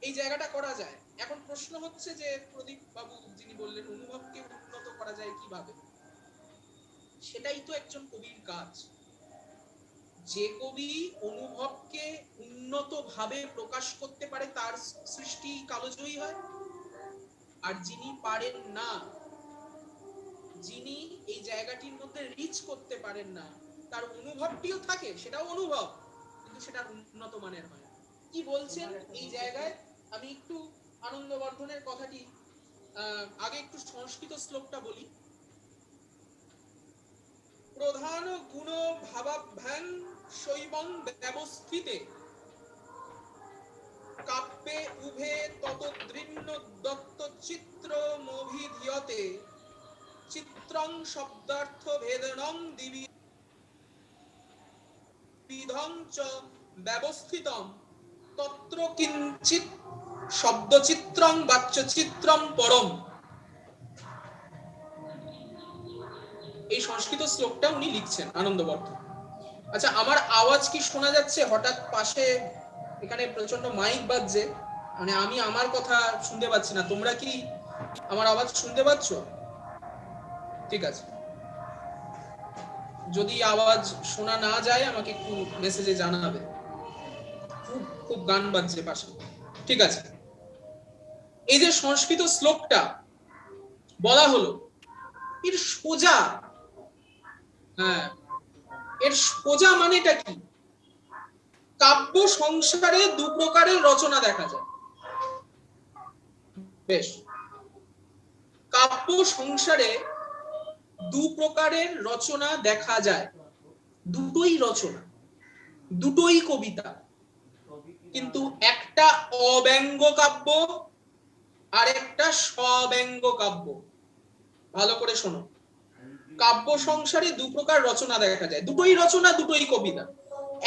এই জায়গাটা করা যায়। এখন প্রশ্ন হচ্ছে যে প্রদীপ বাবু যিনি বললেন অনুভবকে উন্নত করা যায় কিভাবে, সেটাই তো একজন কবির কাজ। যে কবি অনুভবকে উন্নত ভাবে প্রকাশ করতে পারে, তার সৃষ্টি কালজয়ী হয়। আর যিনি পারেন না, যিনি এই জায়গাটির মধ্যে রিচ করতে পারেন না, তার অনুভবটিও থাকে, সেটাও অনুভব, কিন্তু সেটা উন্নত মানের হয়। কি বলছেন এই জায়গায়? আমি একটু আনন্দবর্ধনের কথাটি আগে একটু সংস্কৃত শ্লোকটা বলি। প্রধান গুণ ভাবাভ্যাং শৈবং ব্যবস্থিতে কাব্যে উভে ততদৃন্ন দত্ত চিত্র মভিধীয়তে চিত্রং শব্দার্থ ভেদনং দ্বিবিধং চ ব্যবস্থিতং তত্র কিঞ্চিৎ শব্দচিত্রং বাচ্যচিত্রং পরম। এই সংস্কৃত শ্লোকটা উনি লিখছেন আনন্দবর্ধন। আচ্ছা, আমার আওয়াজ কি শোনা যাচ্ছে? হঠাৎ পাশে এখানে প্রচন্ড মাইক বাজছে, মানে আমি আমার কথা শুনতে পাচ্ছি না, তোমরা কি আমার আওয়াজ শুনতে পাচ্ছ? ঠিক আছে, যদি আওয়াজ শোনা না যায় আমাকে একটু মেসেজে জানাবে। খুব খুব গান বাজছে পাশে। ঠিক আছে, এই যে সংস্কৃত শ্লোকটা বলা হলো, এর সোজা, হ্যাঁ, এর সোজা মানেটা কি? কাব্য সংসারে দু প্রকারের রচনা দেখা যায়। বেশ, কাব্য সংসারে দু প্রকারের রচনা দেখা যায়, দুটোই রচনা, দুটোই কবিতা, কিন্তু একটা অব্যঙ্গ কাব্য আর একটা স্বব্যঙ্গ কাব্য। ভালো করে শোনো, কাব্য সংসারে দু প্রকার রচনা দেখা যায়, দুটোই রচনা, দুটোই কবিতা।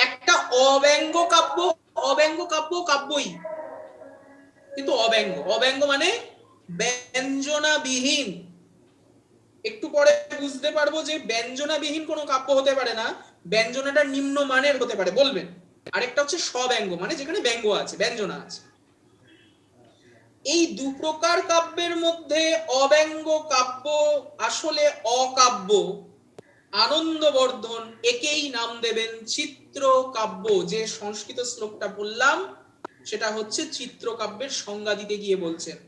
একটা অব্যঙ্গ কাব্য, অব্যঙ্গ কাব্য কাব্যই, কিন্তু অব্যঙ্গ, অব্যঙ্গ মানে ব্যঞ্জনাবিহীন। একটু পরে বুঝতে পারবো যে ব্যঞ্জনাবিহীন কোনো কাব্য হতে পারে না, ব্যঞ্জনাটা নিম্ন মানের হতে পারে, বলবেন। আরেকটা হচ্ছে স্বব্যঙ্গ, মানে যেখানে ব্যঙ্গ আছে, ব্যঞ্জনা আছে। এই দু প্রকার কাব্যের মধ্যে অব্যঙ্গ কাব্য আসলে অকাব্য, আনন্দবর্ধন একেই নাম দেবেন চিত্র কাব্য। যে সংস্কৃত শ্লোকটা বললাম সেটা হচ্ছে চিত্রকাব্যের সংজ্ঞা দিতে গিয়ে বলছেন।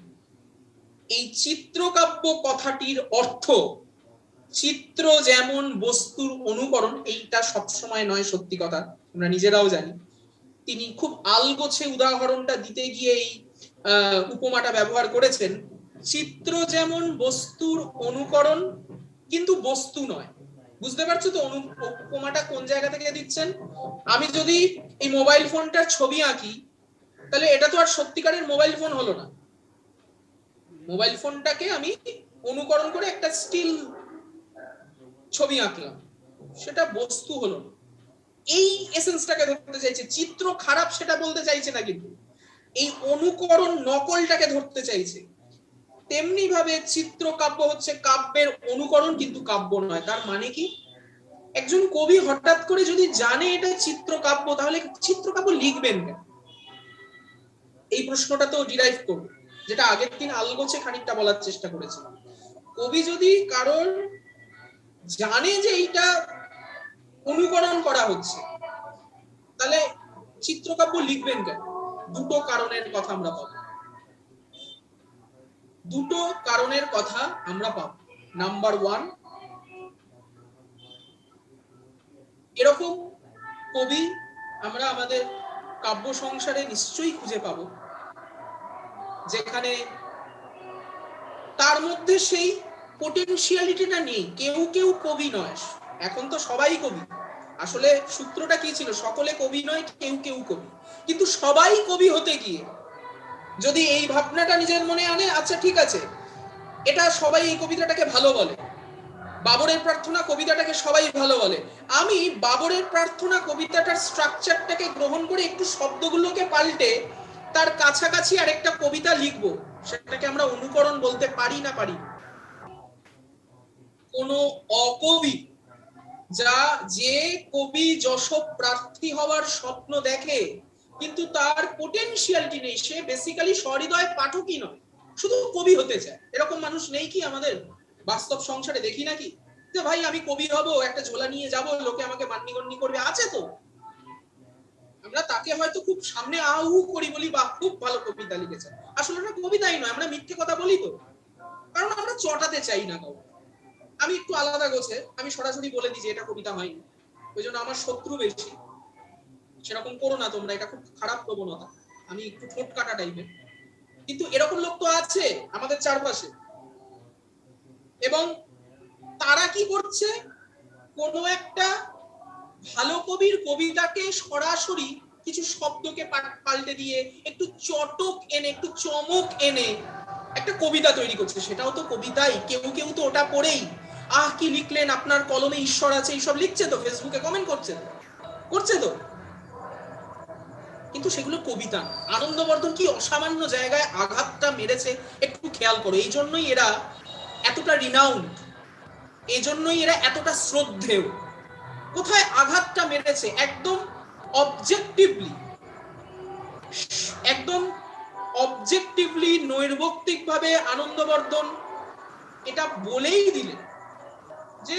এই চিত্রকাব্য কথাটির অর্থ, চিত্র যেমন বস্তুর অনুকরণ, এইটা সবসময় নয়, সত্যি কথা, আমরা নিজেরাও জানি। তিনি খুব আলগোছে উদাহরণটা দিতে গিয়ে এই উপমাটা ব্যবহার করেছেন। চিত্র যেমন বস্তুর অনুকরণ কিন্তু বস্তু নয়। বুঝতে পারছো তো উপমাটা কোন জায়গা থেকে দিচ্ছেন? আমি যদি এই মোবাইল ফোনটার ছবি আঁকি, তাহলে এটা তো আর সত্যিকারের মোবাইল ফোন হলো না। মোবাইল ফোনটাকে আমি অনুকরণ করে একটা স্টিল ছবি আঁকলাম, সেটা বস্তু হলো না। এই এসেন্সটাকে ধরতে চাইছে। চিত্র খারাপ সেটা বলতে চাইছে না, কিন্তু এই অনুকরণ, নকলটাকে ধরতে চাইছে। তেমনি ভাবে চিত্রকাব্য হচ্ছে কাব্যের অনুকরণ কিন্তু কাব্য নয়। তার মানে কি? একজন কবি হঠাৎ করে যদি জানে এটা চিত্রকাব্য, তাহলে চিত্রকাব্য লিখবেন কেন? এই প্রশ্নটা তো ডিরাইভ করবে, যেটা আগের দিন আলগোছে খানিকটা বলার চেষ্টা করেছিলাম। কবি যদি কারণ জানে যে এইটা অনুকরণ করা হচ্ছে, তাহলে চিত্রকাব্য লিখবেন কেন? দুটো কারণের কথা আমরা পাবো, দুটো কারণের কথা আমরা পাবো। নাম্বার ওয়ান, এরকম কবি আমরা আমাদের কাব্য সংসারে নিশ্চয়ই খুঁজে পাবো, যেখানে তার মধ্যে সেই পোটেনশিয়ালিটিটা নেই। কেউ কেউ কবি নয়, এখন তো সবাই কবি। আসলে সূত্রটা কি ছিল? সকলে কবি নয়, কেউ কেউ কবি। কিন্তু সবাই কবি হতে গিয়ে যদি এই ভাবনাটা নিজের মনে আনে, আচ্ছা ঠিক আছে, এটা সবাই এই কবিতাটাকে ভালো বলে, বাবরের প্রার্থনা কবিতাটাকে সবাই ভালো বলে, আমি বাবরের প্রার্থনা কবিতাটার স্ট্রাকচারটাকে গ্রহণ করে একটু শব্দগুলোকে পাল্টে তার কাছাকাছি আরেকটা কবিতা লিখবো, সেটাকে আমরা অনুকরণ বলতে পারি না পারি? কোন অকবি, যে কবি যশ প্রার্থী হওয়ার স্বপ্ন দেখে কিন্তু তার পোটেনশিয়ালিটি নেই, সে বেসিক্যালি সহৃদয় পাঠকই নয়, শুধু কবি হতে চায়, এরকম মানুষ নেই কি আমাদের বাস্তব সংসারে? দেখি নাকি যে ভাই আমি কবি হব, একটা ঝোলা নিয়ে যাব, লোকে আমাকে মান্যগণ্য করবে? আছে তো। আমরা তাকে হয়তো খুব সামনে আহু করি, বলি বাহ খুব ভালো কবিতা লিখেছে, আসলে ওটা কবিতাই নয়, আমরা মিথ্যে কথা বলি তো, কারণ আমরা চটাতে চাই না কাউকে। আমি একটু আলাদা গোছে, আমি সরাসরি বলে দিই যে এটা কবিতা হয়নি, ওই জন্য আমার শত্রু বেশি। সেরকম করো না তোমরা, এটা খুব খারাপ প্রবণতা। আমি একটু ঠোঁট কাটা টাইপের, কিন্তু এরকম লোক তো আছে আমাদের চারপাশে। এবং তারা কি করছে? কোনো একটা ভালো কবির কবিতাকে সরাসরি কিছু শব্দকে পাল্টে দিয়ে একটু চটক এনে, একটু চমক এনে একটা কবিতা তৈরি করছে। সেটাও তো কবিতাই। কেউ কেউ তো ওটা পড়েই আহ কি লিখলেন, আপনার কলমে ঈশ্বর আছে, এইসব লিখছে তো, ফেসবুকে কমেন্ট করছে তো, কিন্তু সেগুলো কবিতা। আনন্দবর্ধন কি অসামান্য জায়গায় আঘাতটা মেরেছে একটু খেয়াল করো। এই জন্যই এরা এতটা রিনাউন্ড, এই জন্যই এরা এতটা শ্রদ্ধেয়। কোথায় আঘাতটা মেরেছে, একদম অবজেক্টিভলি, একদম অবজেক্টিভলি নৈর্ব্যক্তিকভাবে আনন্দবর্ধন এটা বলেই দিলেন যে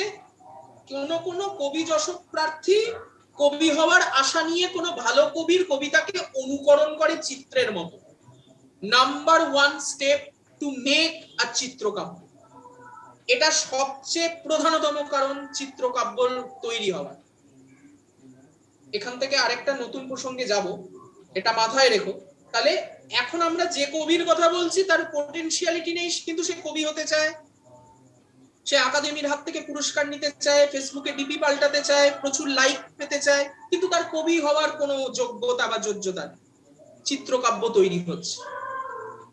কোন কবি যশক প্রার্থী কবি হওয়ার আশা নিয়ে কোনো ভালো কবির কবিতাকে অনুকরণ করে চিত্রের মতো। Number 1 step to make a চিত্রকাব্য, এটা সবচেয়ে প্রধানতম কারণ চিত্রকাব্য তৈরি হওয়ার। এখান থেকে আরেকটা নতুন প্রসঙ্গে যাব, এটা মাথায় রেখো। তাহলে এখন আমরা যে কবির কথা বলছি তার পটেনশিয়ালিটি নেই, কিন্তু সে কবি হতে চায়, সে একাডেমির হাত থেকে পুরস্কার নিতে চায়, ফেসবুকে ডিপি পাল্টাতে চায়, প্রচুর লাইক পেতে চায়, কিন্তু তার কবি হওয়ার কোনো যোগ্যতা বা যোগ্যতা নেই। চিত্রকাব্য তৈরি হচ্ছে।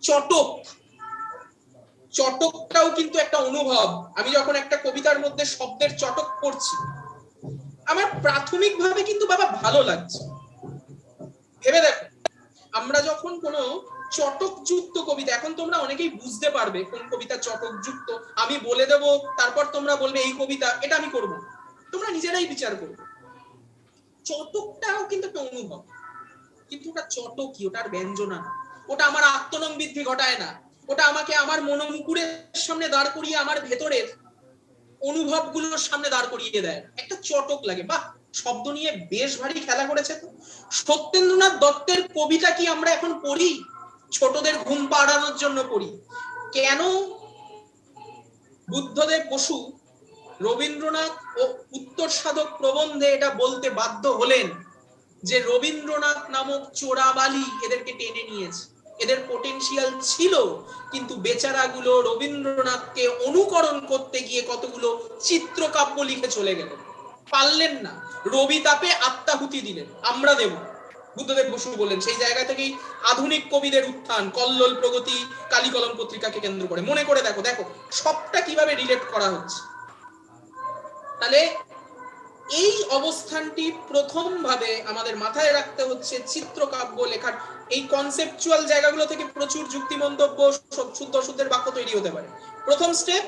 চটক, চটকটাও কিন্তু একটা অনুভব। আমি যখন একটা কবিতার মধ্যে শব্দের চটক করছি, আমার প্রাথমিকভাবে কিন্তু বাবা ভালো লাগছে। ভেবে দেখো, আমরা যখন কোনো চটকযুক্ত কবিতা, এখন তোমরা অনেকেই বুঝতে পারবে কোন কবিতা চটকযুক্ত, আমি বলে দেব, তারপর তোমরা বলবে এই কবিতা, এটা আমি করব, তোমরা নিজেরাই বিচার করবে। চটকটাও কিন্তু একটা অনুভব, কিন্তু ওটা চটক কি, ওটার ব্যঞ্জনা, ওটা আমার আত্মনম বৃদ্ধি ঘটায় না, ওটা আমাকে আমার মনোমুকুরের সামনে দাঁড় করিয়ে আমার ভেতরের অনুভবগুলোর সামনে দাঁড় করিয়ে দেয়, একটা চটক লাগে। বাহ, শব্দ নিয়ে বেশ ভারী খেলা করেছে তো। সত্যেন্দ্রনাথ দত্তের কবিতা কি আমরা এখন পড়ি? ছোটদের ঘুম পাড়ানোর জন্য পড়ি। কেন বুদ্ধদেব বসু রবীন্দ্রনাথ ও উত্তর সাধক প্রবন্ধে এটা বলতে বাধ্য হলেন যে রবীন্দ্রনাথ নামক চোরাবালি এদেরকে টেনে নিয়েছে, এদের পটেনশিয়াল ছিল, কিন্তু বেচারাগুলো রবীন্দ্রনাথকে অনুকরণ করতে গিয়ে কতগুলো চিত্রকাব্য লিখে চলে গেলেন, পারলেন না, রবি তাপে আত্মাহুতি দিলেন, আমরা দেব। বুদ্ধদেব বসু বললেন, সেই জায়গা থেকেই আধুনিক কবিদের উত্থান, কল্লোল প্রগতি, কালিকলম পত্রিকাকে কেন্দ্র করে। মনে করে দেখো, দেখো সবটা কিভাবে রিলেট করা হচ্ছে। তাহলে এই অবস্থানটি প্রথম ভাবে আমাদের মাথায় রাখতে হচ্ছে। চিত্রকাব্য লেখার এই কনসেপচুয়াল জায়গাগুলো থেকে প্রচুর যুক্তি মন্তব্য, শুদ্ধ শুদ্ধের বাক্য তৈরি হতে পারে। প্রথম স্টেপ,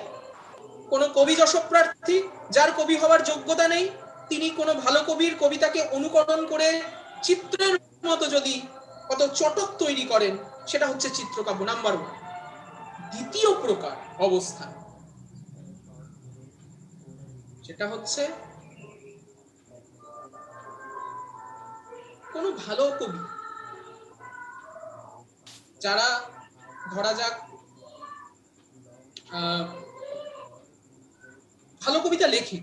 কোন কবি যশক প্রার্থী যার কবি হওয়ার যোগ্যতা নেই, তিনি কোনো ভালো কবির কবিতাকে অনুকরণ করে চিত্রের মতো যদি কত চটক তৈরি করেন, সেটা হচ্ছে চিত্রকাব্য, নাম্বার 1। দ্বিতীয় প্রকার অবস্থান, সেটা হচ্ছে কোন ভালো কবি, যারা ধরা যাক ভালো কবিতা লেখে,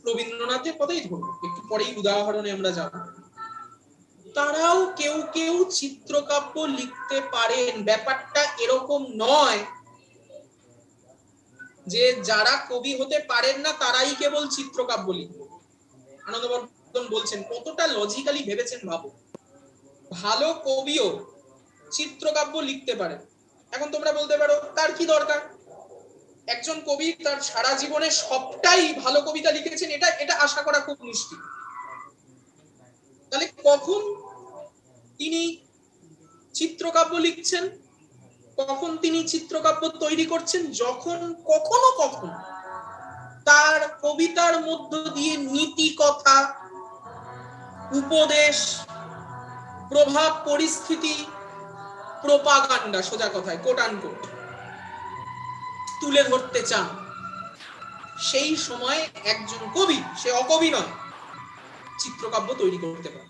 রবীন্দ্রনাথের কথাই ধরুন, একটু পরেই উদাহরণে আমরা যাব, তারাও কেউ কেউ চিত্রকাব্য লিখতে পারেন। ব্যাপারটা এরকম নয় যে যারা কবি হতে পারেন না তারাই কেবল চিত্রকাব্য লিখবে। আনন্দবর্ধন বলছেন, কতটা লজিক্যালি ভেবেছেন ভাবো। ভালো কবিও চিত্রকাব্য লিখতে পারেন। এখন তোমরা বলতে পারো তার কি দরকার, একজন কবি তার সারা জীবনে সবটাই ভালো কবিতা লিখেছেন, এটা এটা আশা করা খুব মুশকিল। তাহলে কখন তিনি চিত্রকাব্য লিখছেন, কখন তিনি চিত্রকাব্য তৈরি করছেন? যখন কখনো কখনো তার কবিতার মধ্য দিয়ে নীতি কথা, উপদেশ, প্রভাব, পরিস্থিতি, প্রোপাগান্ডা, সোজা কথায় কোট আনকোট, তুলে ধরতে চান, সেই সময় একজন কবি, সে অকবি নয়, চিত্রকাব্য তৈরি করতে পারে।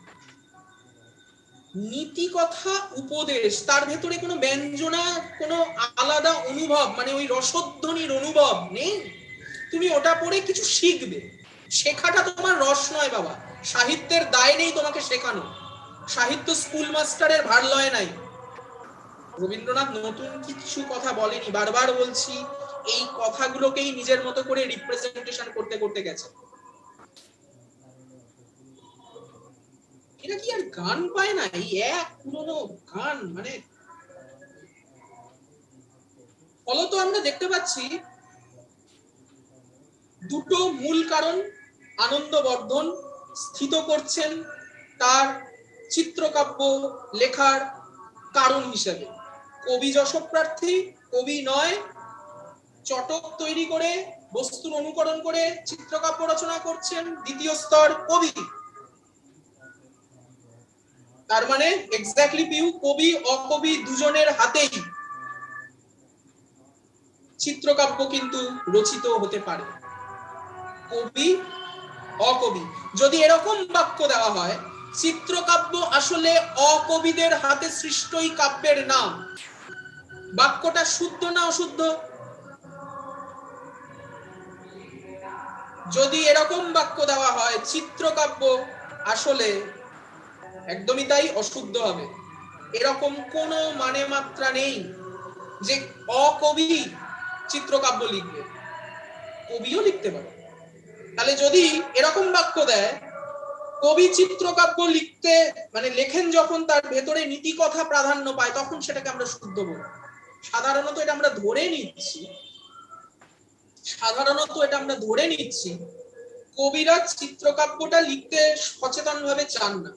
নীতি কথা, উপদেশ, তার ভেতরে কোনো ব্যঞ্জনা, কোনো আলাদা অনুভব, মানে ওই রসধ্বনির অনুভব নেই। তুমি ওটা পড়ে কিছু শিখবে, শেখাটা তোমার রস নয় বাবা। সাহিত্যের দায় নেই তোমাকে শেখানো, সাহিত্য স্কুল মাস্টারের ভার লয় নাই। রবীন্দ্রনাথ নতুন কিছু কথা বলেনি, বারবার বলছি, এই কথাগুলোকেই নিজের মতো করে রিপ্রেজেন্টেশন করতে করতে গেছে। এটা কি আর গান পায় না? এই এক পুরনো গান, মানে ফলত আমরা দেখতে পাচ্ছি দুটো মূল কারণ আনন্দবর্ধন স্থিত করছেন তার চিত্রকাব্য লেখার কারণ হিসেবে। কবি যশক প্রার্থী কবি নয়, চটক তৈরি করে বস্তুর অনুকরণ করে চিত্রকাব্য রচনা করছেন দ্বিতীয় স্তর কবি। তার মানে এক্স্যাক্টলি পিউ, কবি অকবি দুজনের হাতেই চিত্রকাব্য কিন্তু রচিত হতে পারে, কবি অকবি। যদি এরকম বাক্য দেওয়া হয় চিত্রকাব্য আসলে অকবিদের হাতে সৃষ্টই কাব্যের নাম, বাক্যটা শুদ্ধ না অশুদ্ধ? যদি এরকম বাক্য দেওয়া হয় চিত্রকাব্য আসলে, একদমই তাই, অশুদ্ধ হবে। এরকম কোনো মানে মাত্রা নেই যে অকবি চিত্রকাব্য লিখবে, কবিও লিখতে পারে। তাহলে যদি এরকম বাক্য দেয় কবি চিত্রকাব্য লিখতে মানে লেখেন যখন তার ভেতরে নীতি কথা প্রাধান্য পায় তখন সেটাকে আমরা শুদ্ধ বলবো। সাধারণত এটা আমরা ধরে নিচ্ছি কবিরা চিত্রকাব্যটা লিখতে সচেতন ভাবে চান না,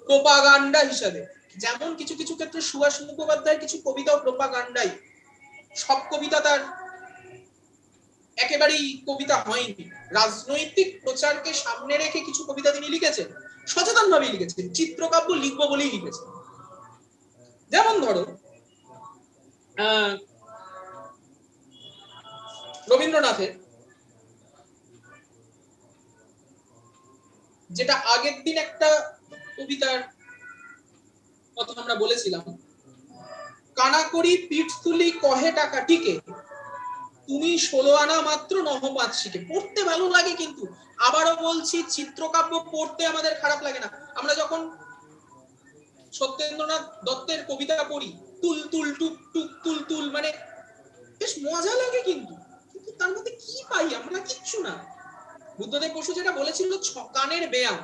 প্রোপাগান্ডা হিসাবে। যেমন কিছু কিছু ক্ষেত্রে সুভাষ মুখোপাধ্যায়ের কিছু কবিতাও প্রোপাগান্ডাই, সব কবিতা তার একেবারেই কবিতা হয়নি। রাজনৈতিক প্রচারকে সামনে রেখে কিছু কবিতা তিনি লিখেছেন, সচেতন ভাবে লিখেছেন, চিত্রকাব্য লিখবো বলেই লিখেছেন। যেমন ধরো রবীন্দ্রনাথের, যেটা আগের দিন একটা কবিতার কথা আমরা বলেছিলাম, কানাকড়ি পিঠ তুলি কহে টাকা টিকে, তুমি 16 আনা মাত্র নহ 5 শিখে। পড়তে ভালো লাগে, কিন্তু আবারও বলছি চিত্রকাব্য পড়তে আমাদের খারাপ লাগে না। আমরা যখন সত্যেন্দ্রনাথ দত্তের কবিতা পড়ি, তুল তুল টুক টুক তুল তুল, মানে বেশ মজা লাগে, কিন্তু তার মধ্যে কি পাই আমরা? কিচ্ছু না। বুদ্ধদেব বসু যেটা বলেছিল, কানের ব্যায়াম,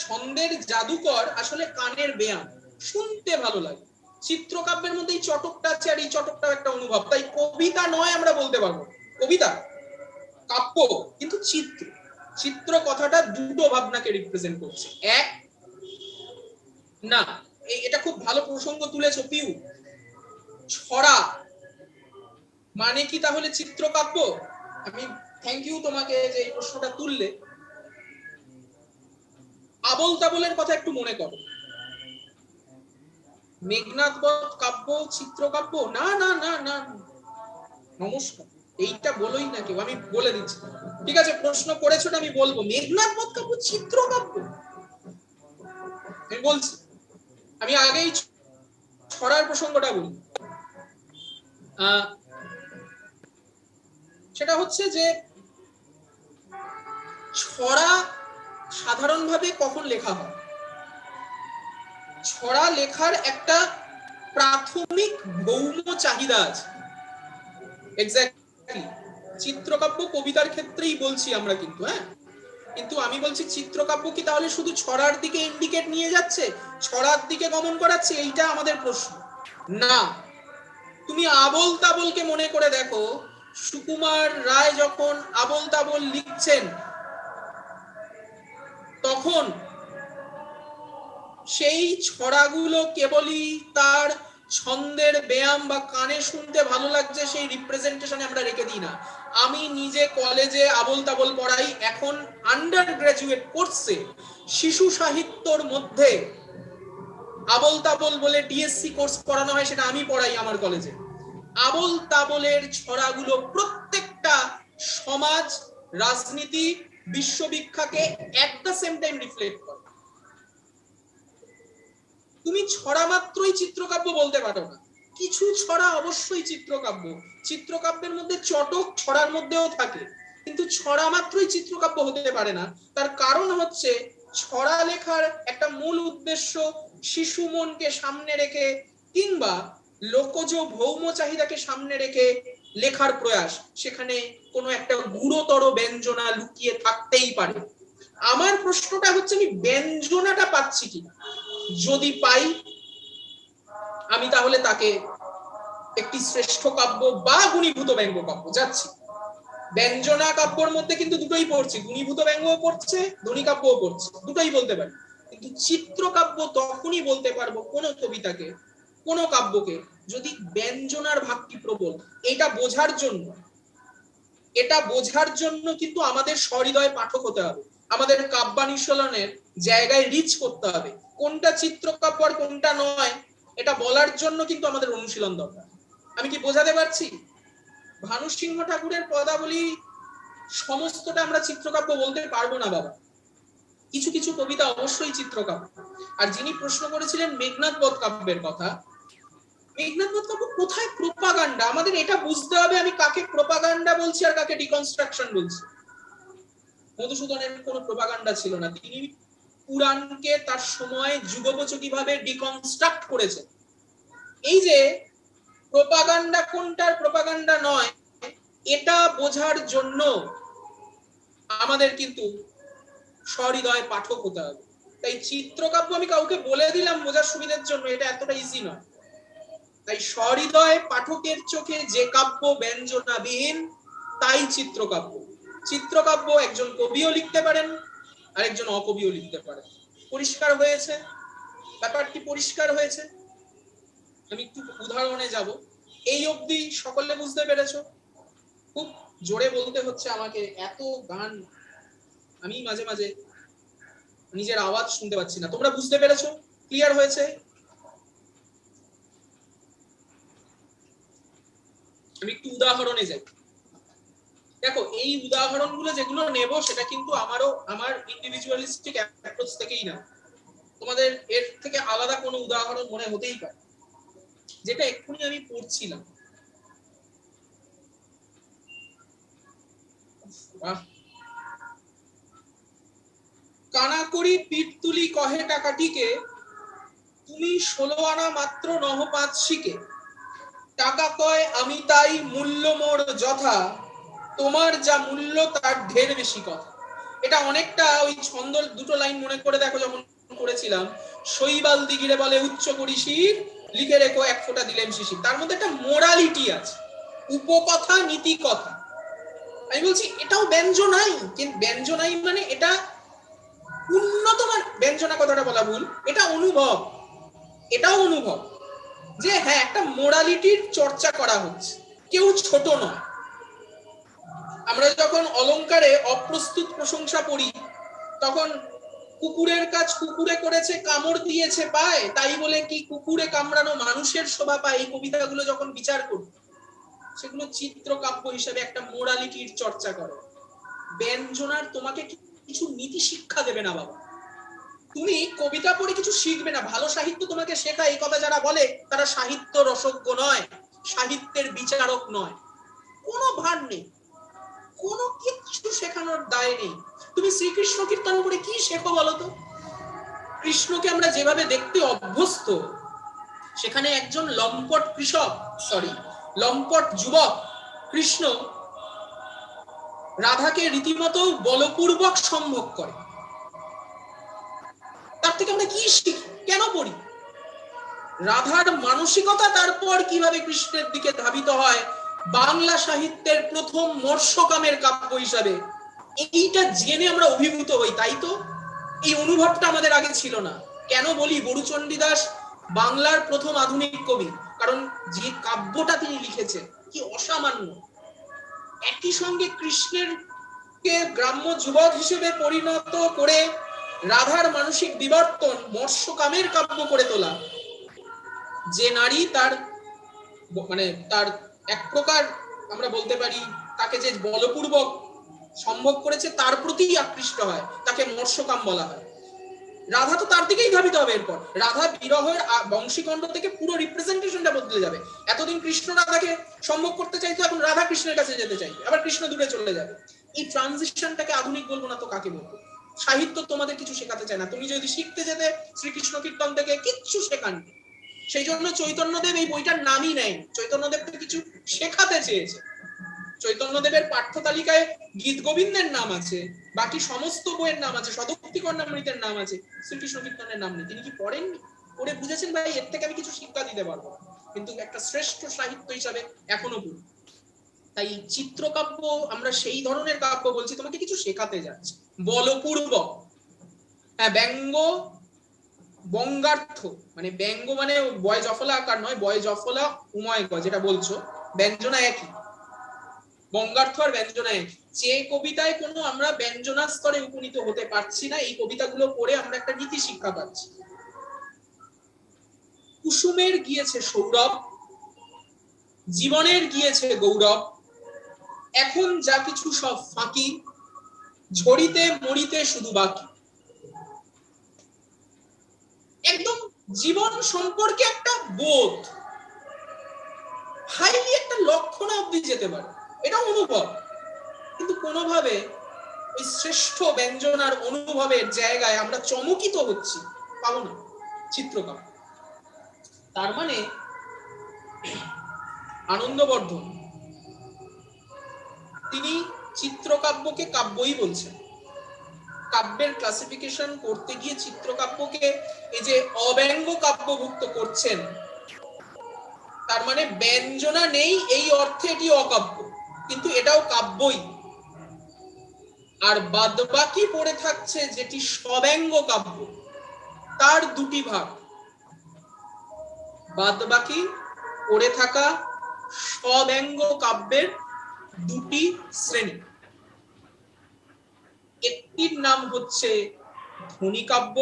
ছন্দের জাদুকর আসলে কানের ব্যায়াম, শুনতে ভালো লাগে। চিত্রকাব্যের মধ্যে এই চটকটা আছে, আর এই চটকটাও একটা অনুভব। তাই কবিতা নয় আমরা বলতে পারবো, কবিতা কাব্য, কিন্তু চিত্র কথাটা দুটো ভাবনাকে রিপ্রেজেন্ট করছে। এক না, এটা খুব ভালো প্রসঙ্গ তুলেছো পিউ, ছড়া মানে কি তাহলে চিত্রকাব্য? আমি থ্যাংক ইউ তোমাকে যে এই প্রশ্নটা তুললে। আবোল তাবোলের কথা একটু মনে করো, মেঘনাদ বধ কাব্য চিত্রকাব্য? না না না না, নমস্কার, এইটা বলোই না কেউ, আমি বলে দিচ্ছি। ঠিক আছে, প্রশ্ন করেছো, আমি বলবো মেঘনাদ বধ কাব্য চিত্রকাব্য। আমি বলছি, আমি আগেই ছড়ার প্রসঙ্গটা বলি। সেটা হচ্ছে যে ছড়া সাধারণভাবে কখন লেখা হয়? ছড়া লেখার একটা প্রাথমিক ভৌম চাহিদা আছে। এক্স্যাক্টলি চিত্রকাব্য কবিতার ক্ষেত্রেই বলছি আমরা, কিন্তু কিন্তু আমি বলছি চিত্রকাব্য কি তাহলে শুধু ছড়ার দিকে ইন্ডিকেট নিয়ে যাচ্ছে, ছড়ার দিকে গমন করাচ্ছে? এইটা আমাদের প্রশ্ন না। তুমি আবোল তাবোলকে মনে করে দেখো, সুকুমার রায় যখন আবোল তাবোল লিখছেন তখন সেই ছড়াগুলো কেবলই তার ছন্দের ব্যায়াম বা কানে শুনতে ভালো লাগছে সেই রিপ্রেজেন্টেশনে আমরা রেখে দিই না। আমি নিজে কলেজে আবোল তাবোল পড়াই, এখন আন্ডার গ্রাজুয়েট কোর্সে শিশু সাহিত্যর মধ্যে আবোল তাবোল বলে ডিএসসি কোর্স পড়ানো হয়, সেটা আমি পড়াই আমার কলেজে। আবোল তাবোলের ছড়াগুলো প্রত্যেকটা সমাজ, রাজনীতি, বিশ্ববিখ্যাকে at the same time reflect করে। তুমি ছড়া মাত্রই চিত্রকাব্য বলতে পারো না, কিছু ছড়া অবশ্যই চিত্রকাব্য। চিত্রকাব্যের মধ্যে চটক ছড়ার মধ্যেও থাকে, কিন্তু ছড়া মাত্রই চিত্রকাব্য হতে পারে না। তার কারণ হচ্ছে ছড়া লেখার একটা মূল উদ্দেশ্য শিশু মনকে সামনে রেখে কিংবা লোকজ ভৌম চাহিদাকে সামনে রেখে লেখার প্রয়াস, সেখানে কোনো একটা গুরুতর ব্যঞ্জনা লুকিয়ে থাকতেই পারে। আমার প্রশ্নটা হচ্ছে আমি ব্যঞ্জনাটা পাচ্ছি কিনা। যদি পাই আমি তাহলে তাকে একটি শ্রেষ্ঠ কাব্য বা গুণীভূত ব্যঙ্গ কাব্য যাচ্ছি। ব্যঞ্জনা কাব্যর মধ্যে কিন্তু দুটোই পড়ছে, গুণীভূত ব্যঙ্গও পড়ছে, ধ্বনি কাব্যও পড়ছে, দুটোই বলতে পারি। কিন্তু চিত্রকাব্য তখনই বলতে পারবো কোন কবিতাকে, কোন কাব্যকে, যদি ব্যঞ্জনার ভাবটি প্রবল। এটা বোঝার জন্য এটা বোঝার জন্য কিন্তু আমাদের সহৃদয় পাঠক হতে হবে, আমাদের কাব্যানুশীলনের জায়গায় রিচ করতে হবে, কোনটা চিত্রকাব্য আর কোনটা নয় এটা বলার জন্য কিন্তু আমাদের অনুশীলন দরকার। আমি কি বোঝাতে পারছি? ভানু সিংহ ঠাকুরের পদাবলী সমস্তটা আমরা চিত্রকাব্য বলতে পারবো না বাবা, কিছু কিছু কবিতা অবশ্যই চিত্রকাব্য। আর যিনি প্রশ্ন করেছিলেন মেঘনাদ বধ কাব্যের কথা, মেঘনাদ বধ কাব্য কোথায় প্রোপাগান্ডা, আমাদের এটা বুঝতে হবে আমি কাকে প্রোপাগান্ডা বলছি আর কাকে ডিকনস্ট্রাকশন বলছি। মধুসূদনের কোনো প্রোপাগান্ডা ছিল না, তিনি পুরাণকে তার সময় যুগোপযোগী ভাবে ডিকনস্ট্রাক্ট করেছেন। এই যে প্রোপাগান্ডা কোনটার প্রোপাগান্ডা নয় এটা বোঝার জন্য আমাদের কিন্তু সহৃদয় পাঠক হতে হবে। তাই চিত্রকাব্য আমি কাউকে বলে দিলাম বোঝার সুবিধার জন্য, এটা এতটা ইজি নয়। তাই সহৃদয় পাঠকের চোখে যে কাব্য ব্যঞ্জনাবিহীন তাই চিত্রকাব্য। চিত্রকাব্য একজন কবিও লিখতে পারেন আর একজন অকবিও লিখতে পারেন। পরিষ্কার হয়েছে? ব্যাপারটি পরিষ্কার হয়েছে? আমি একটু উদাহরণে যাব। এই অবধি সকলে বুঝতে পেরেছো? খুব জোরে বলতে হচ্ছে আমাকে, এত গান আমি মাঝে মাঝে নিজের আওয়াজ শুনতে পাচ্ছি না। তোমরা বুঝতে পেরেছো? ক্লিয়ার হয়েছে? আমি একটু উদাহরণে যাই। দেখো এই উদাহরণগুলো যেগুলো নেব সেটা কিন্তু আমার ইন্ডিভিজুয়ালিস্টিক অ্যাপ্রোচ থেকেই না, তোমাদের এর থেকে আলাদা কোনো উদাহরণ মনে হতেই পারে। যেটা এক্ষুনি আমি পড়ছিলাম, কানা করি পিঠ তুলি কহে টাকাটিকে, তুমি 16 আনা মাত্র নহ 5 শিকে, টাকা কয় আমি তাই মূল্য মোর যথা, তোমার যা মূল্য তার ঢের বেশি কথা। এটা অনেকটা ওই ছন্দ দুটো লাইন মনে করে দেখো, যখন করেছিলাম শৈবাল দিগিরে বলে উচ্চ করি শির, লিখে রেখো এক ফোঁটা দিলেম শিশির। তার মধ্যে একটা মোরালিটি আছে, উপকথা নীতি কথা। আমি বলছি এটাও ব্যঞ্জনাই, কিন্তু ব্যঞ্জনাই মানে এটা উন্নত, মানে ব্যঞ্জনা কথাটা বলা ভুল, এটা অনুভব, এটাও অনুভব যে হ্যাঁ একটা মোরালিটির চর্চা করা হচ্ছে, কেউ ছোট নয়। আমরা যখন অলংকারে অপ্রস্তুত প্রশংসা পড়ি তখন কুকুরের কাজ কুকুরে করেছে কামড় দিয়েছে পায়, তাই বলে কি কুকুরে কামড়ানো মানুষের শোভা পায়। এই কবিতাগুলো যখন বিচার করি সেগুলো চিত্রকাব্য হিসেবে একটা মোরালিটির চর্চা করে। ব্যঞ্জনার তোমাকে কিছু নীতি শিক্ষা দেবে না বাবা, তুমি কবিতা পড়ে কিছু শিখবে না। ভালো সাহিত্য তোমাকে শেখায় এই কথা যারা বলে তারা সাহিত্য রসজ্ঞ নয়, সাহিত্যের বিচারক নয়, কোনো ভার নেই, কোনো কিছু শেখানোর দায় নেই। তুমি শ্রীকৃষ্ণ কীর্তন করে কি শেখো বলতো? কৃষ্ণকে আমরা যেভাবে দেখতে অভ্যস্ত, সেখানে একজন লম্পট কৃষক, লম্পট যুবক কৃষ্ণ রাধাকে রীতিমতো বলপূর্বক সম্ভোগ করে। তার থেকে আমরা কি শিখি, কেন পড়ি? রাধার মানসিকতা তারপর কিভাবে কৃষ্ণের দিকে ধাবিত হয় বাংলা সাহিত্যের প্রথম মর্ষকামের কাব্য হিসাবে, এইটা জেনে আমরা অভিভূত হই। তাই তো এই অনুভবটা আমাদের আগে ছিল না। কেন বলি বরুচণ্ডী দাস বাংলার প্রথম আধুনিক কবি? কারণ যে কাব্যটা তিনি লিখেছেন কি অসামান্য। একই সঙ্গে কৃষ্ণের কে গ্রাম্য যুবক হিসেবে পরিণত করে রাধার মানসিক বিবর্তন মর্ষকামের কাব্য করে তোলা। যে নারী তার মানে তার এক প্রকার আমরা বলতে পারি তাকে যে বলপূর্বক সম্ভব করেছে তার প্রতি আকৃষ্ট হয়, তাকে মর্ষকাম বলা হয়। রাধা তো তার দিকেই ধাবিত হবে। এরপর রাধা বিরহের বংশীকণ্ঠ থেকে পুরো রিপ্রেজেন্টেশনটা বদলে যাবে। এতদিন কৃষ্ণ রাধাকে সম্ভব করতে চাইতো, এখন রাধা কৃষ্ণের কাছে যেতে চাইবে, আবার কৃষ্ণ দূরে চলে যাবে। এই ট্রানজিশনটাকে আধুনিক বলবো না তো কাকে বলবো? সাহিত্য তোমাদের কিছু শেখাতে চায় না। তুমি যদি শিখতে যেতে শ্রীকৃষ্ণ কীর্তন থেকে, কিচ্ছু শেখাননি। সেই জন্য চৈতন্যদেব এই বইটার নামই নেয়। চৈতন্যদেব তো কিছু শেখাতে চেয়েছে। চৈতন্যদেবের পাঠ্য তালিকায় গীত গোবিন্দের নাম আছে, বাকি সমস্ত বইয়ের নাম আছে, সদুক্তি কর্ণামৃতের নাম আছে, শ্রীকৃষ্ণ কীর্তনের নাম নেই। তিনি কি পড়েননি? পড়ে বুঝেছেন ভাই এর থেকে আমি কিছু শিক্ষা দিতে পারবো, কিন্তু একটা শ্রেষ্ঠ সাহিত্য হিসাবে এখনো পড়ি। তাই চিত্রকাব্য আমরা সেই ধরনের কাব্য বলছি তোমাকে কিছু শেখাতে যাচ্ছে বলপূর্বক। হ্যাঁ, ব্যঙ্গ বঙ্গার্থ মানে ব্যঙ্গ মানে বয় জফলা আকার নয়, বয় জফলা উময় গ যেটা বলছো, ব্যঞ্জনা একই। বঙ্গার্থ আর ব্যঞ্জনায় যে কবিতায় কোনো আমরা ব্যঞ্জনা স্তরে উপনীত হতে পারছি না, এই কবিতাগুলো পড়ে আমরা একটা নীতি শিক্ষা পাচ্ছি। কুসুমের গিয়েছে সৌরভ, জীবনের গিয়েছে গৌরব, এখন যা কিছু সব ফাঁকি, ঝরিতে মরিতে শুধু বাকি। একদম জীবন সম্পর্কে একটা বোধ, হাইলি একটা লক্ষণে অবধি যেতে পারে, এটা অনুভব, কিন্তু কোনোভাবে ওই শ্রেষ্ঠ ব্যঞ্জনার অনুভবের জায়গায় আমরা চমকিত হচ্ছি পাবো না চিত্রকাব্য। তার মানে আনন্দবর্ধন তিনি চিত্রকাব্যকে কাব্যই বলছেন। কাব্যের ক্লাসিফিকেশন করতে গিয়ে চিত্রকাব্যকে এই যে অব্যঙ্গ কাব্যভুক্ত করছেন, তার মানে ব্যঞ্জনা নেই এই অর্থে এটি অকাব্য, কিন্তু এটাও কাব্যই। আর বাদবাকি পড়ে থাকছে যেটি সব্যঙ্গ কাব্য, তার দুটি ভাগ। বাদবাকি পড়ে থাকা সব্যঙ্গ কাব্যের দুটি শ্রেণী, একটির নাম হচ্ছে ধ্বনিকাব্য,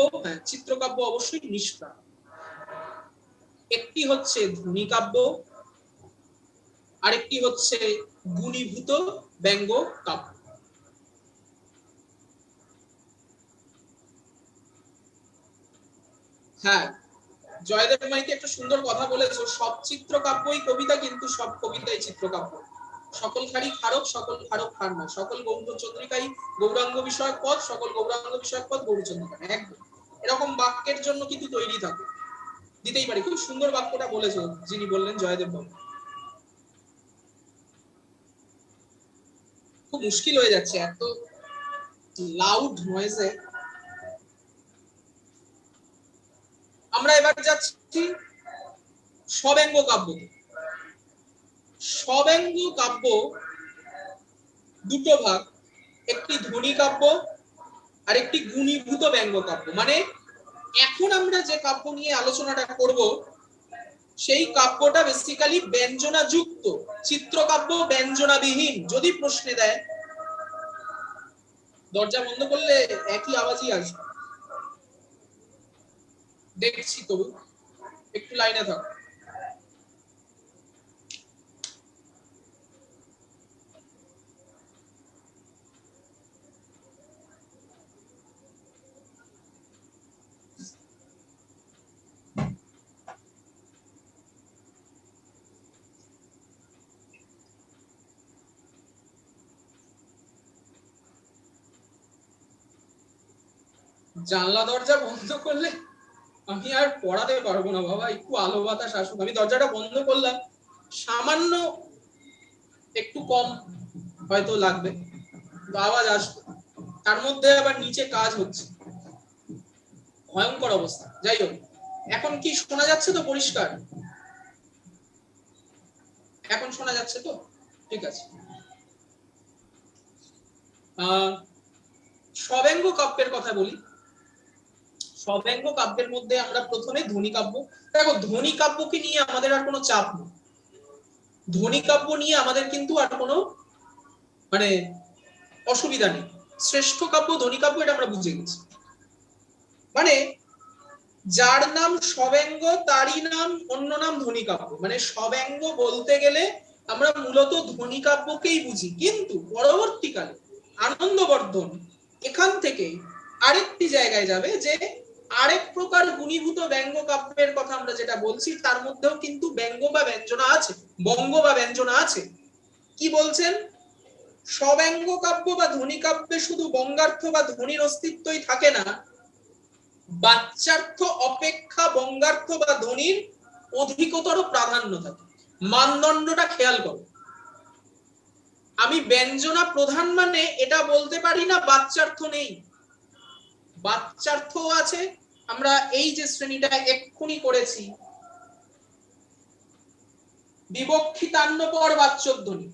চিত্রকাব্য অবশ্যই নিষ্প্রাণ, একটি হচ্ছে ধ্বনিকাব্য, আরেকটি হচ্ছে গুণীভূত ব্যঙ্গ কাব্য। হ্যাঁ, জয়দেব মাইতি একটা সুন্দর কথা বলেছো, সব চিত্রকাব্যই কবিতা, কিন্তু সব কবিতাই চিত্রকাব্য। সকল খারি খারক, সকল খারক খার না, সকল গৌরচন্দ্রিকাই গৌরাঙ্গ বিষয়ক পদ, সকল গৌরাঙ্গ বিষয়ক পদ গৌরচন্দ্রিকা। একদম এরকম বাক্যের জন্য কিন্তু তৈরি থাকে, দিতেই পারি। খুব সুন্দর বাক্যটা বলেছো যিনি বললেন, জয়দেব বাবু। খুব মুশকিল হয়ে যাচ্ছে এত লাউড নয়েজে। আমরা এবার যাচ্ছি সব্যঙ্গ কাব্য। সব্যঙ্গ কাব্য দুটো ভাগ, একটি ধ্বনি কাব্য আর একটি গুণীভূত ব্যঙ্গ কাব্য। মানে এখন আমরা যে কাব্য নিয়ে আলোচনাটা করব সেই কাব্যটা বেসিক্যালি ব্যঞ্জনা যুক্ত, চিত্রকাব্য ব্যঞ্জনাবিহীন। যদি প্রশ্নে দেয়, দরজা বন্ধ করলে একই আওয়াজই আসবে, দেখছি তবু একটু লাইনে থাক। জানলা দরজা বন্ধ করলে আমি আর পড়াতে পারবো না বাবা, একটু আলো বাতাস আসুক। আমি দরজাটা বন্ধ করলাম, সামান্য একটু কম হয়তো লাগবে, আওয়াজ আসবে, তার মধ্যে আবার নিচে কাজ হচ্ছে, ভয়ঙ্কর অবস্থা। যাই হোক, এখন কি শোনা যাচ্ছে তো পরিষ্কার? এখন শোনা যাচ্ছে তো? ঠিক আছে। সব্যঙ্গ কাব্যের কথা বলি। সব্যঙ্গ কাব্যের মধ্যে আমরা প্রথমে ধ্বনি কাব্য। দেখো, ধ্বনি কাব্যকে নিয়ে আমাদের আর কোনো চাপ নেই, ধ্বনি কাব্য নিয়ে আমাদের কিন্তু আর কোনো মানে অসুবিধা নেই। শ্রেষ্ঠ কাব্য ধ্বনি কাব্য, এটা আমরা বুঝে গেছি। মানে যার নাম সব্যঙ্গ তারই নাম অন্য নাম ধ্বনি কাব্য। মানে সব্যঙ্গ বলতে গেলে আমরা মূলত ধ্বনি কাব্যকেই বুঝি, কিন্তু পরবর্তীকালে আনন্দবর্ধন এখান থেকে আরেকটি জায়গায় যাবে, যে আরেক প্রকার গুণীভূত ব্যঙ্গ কাব্যের কথা আমরা যেটা বলছি, তার মধ্যেও কিন্তু ব্যঙ্গ বা ব্যঞ্জনা আছে, বঙ্গ বা ব্যঞ্জনা আছে। কি বলছেন? সব্যঙ্গ কাব্য বা ধ্বনি কাব্যে শুধু বঙ্গার্থ বা ধ্বনির অস্তিত্বই থাকে না, বাচ্যার্থ অপেক্ষা বঙ্গার্থ বা ধ্বনির অধিকতর প্রাধান্য থাকে। মানদণ্ডটা খেয়াল করো, আমি ব্যঞ্জনা প্রধান মানে এটা বলতে পারি না বাচ্যার্থ নেই, বাচ্যার্থ আছে। আমরা এই যে শ্রেণীটা এক্ষুনি করেছি, বিবক্ষিতান্নপর বাচ্যধ্বনি,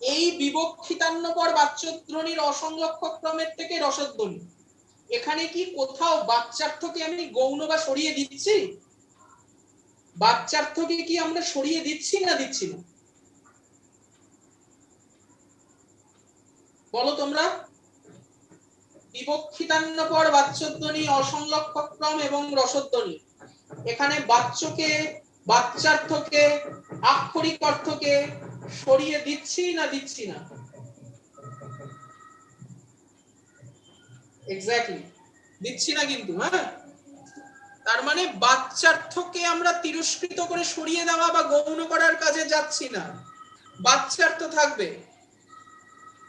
এই বিবক্ষিতান্নপর বাচ্যধ্বনির অসংলক্ষ ক্রমের থেকে রসধ্বনি, এখানে কি কোথাও বাচ্যার্থকে আমি গৌণ বা সরিয়ে দিচ্ছি? বাচ্যার্থকে কি আমরা সরিয়ে দিচ্ছি না দিচ্ছি না? বলো তোমরা। বিবক্ষিতান্নপর বাচ্যধ্বনি, অসংলক্ষক্রম এবং রসধ্বনি। এখানে বাচ্যকে, বাচ্যার্থকে, আক্ষরিক অর্থকে সরিয়ে দিচ্ছি না দিচ্ছি না? এক্স্যাক্টলি দিচ্ছি না কিন্তু। হ্যাঁ, তার মানে বাচ্যার্থকে আমরা তিরস্কৃত করে সরিয়ে দেওয়া বা গৌণ করার কাজে যাচ্ছি না, বাচ্যার্থ থাকবে।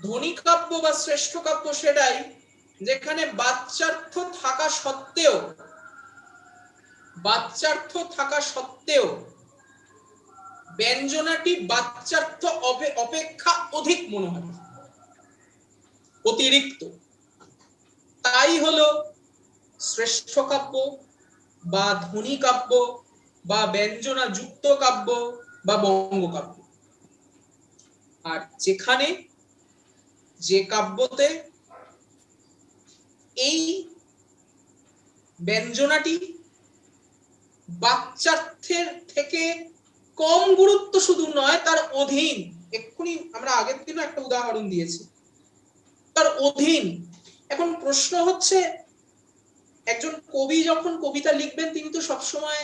ধ্বনিকাব্য বা শ্রেষ্ঠ কাব্য সেটাই যেখানে বাচ্যার্থ থাকা সত্ত্বেও, বাচ্যার্থ থাকা সত্ত্বেও ব্যঞ্জনাটি বাচ্যার্থ অপেক্ষা অধিক মনে হয়, অতিরিক্ত। তাই হলো শ্রেষ্ঠ কাব্য বা ধ্বনি কাব্য বা ব্যঞ্জনা যুক্ত কাব্য বা বঙ্গকাব্য। আর যেখানে, যে কাব্যতে এই ব্যঞ্জনাটি বাচ্যার্থের থেকে কম গুরুত্ব শুধু নয়, তার অধীন। এক্ষুনি আমরা আগের দিনও একটা উদাহরণ দিয়েছি, তার অধীন। এখন প্রশ্ন হচ্ছে, একজন কবি যখন কবিতা লিখবেন তিনি তো সবসময়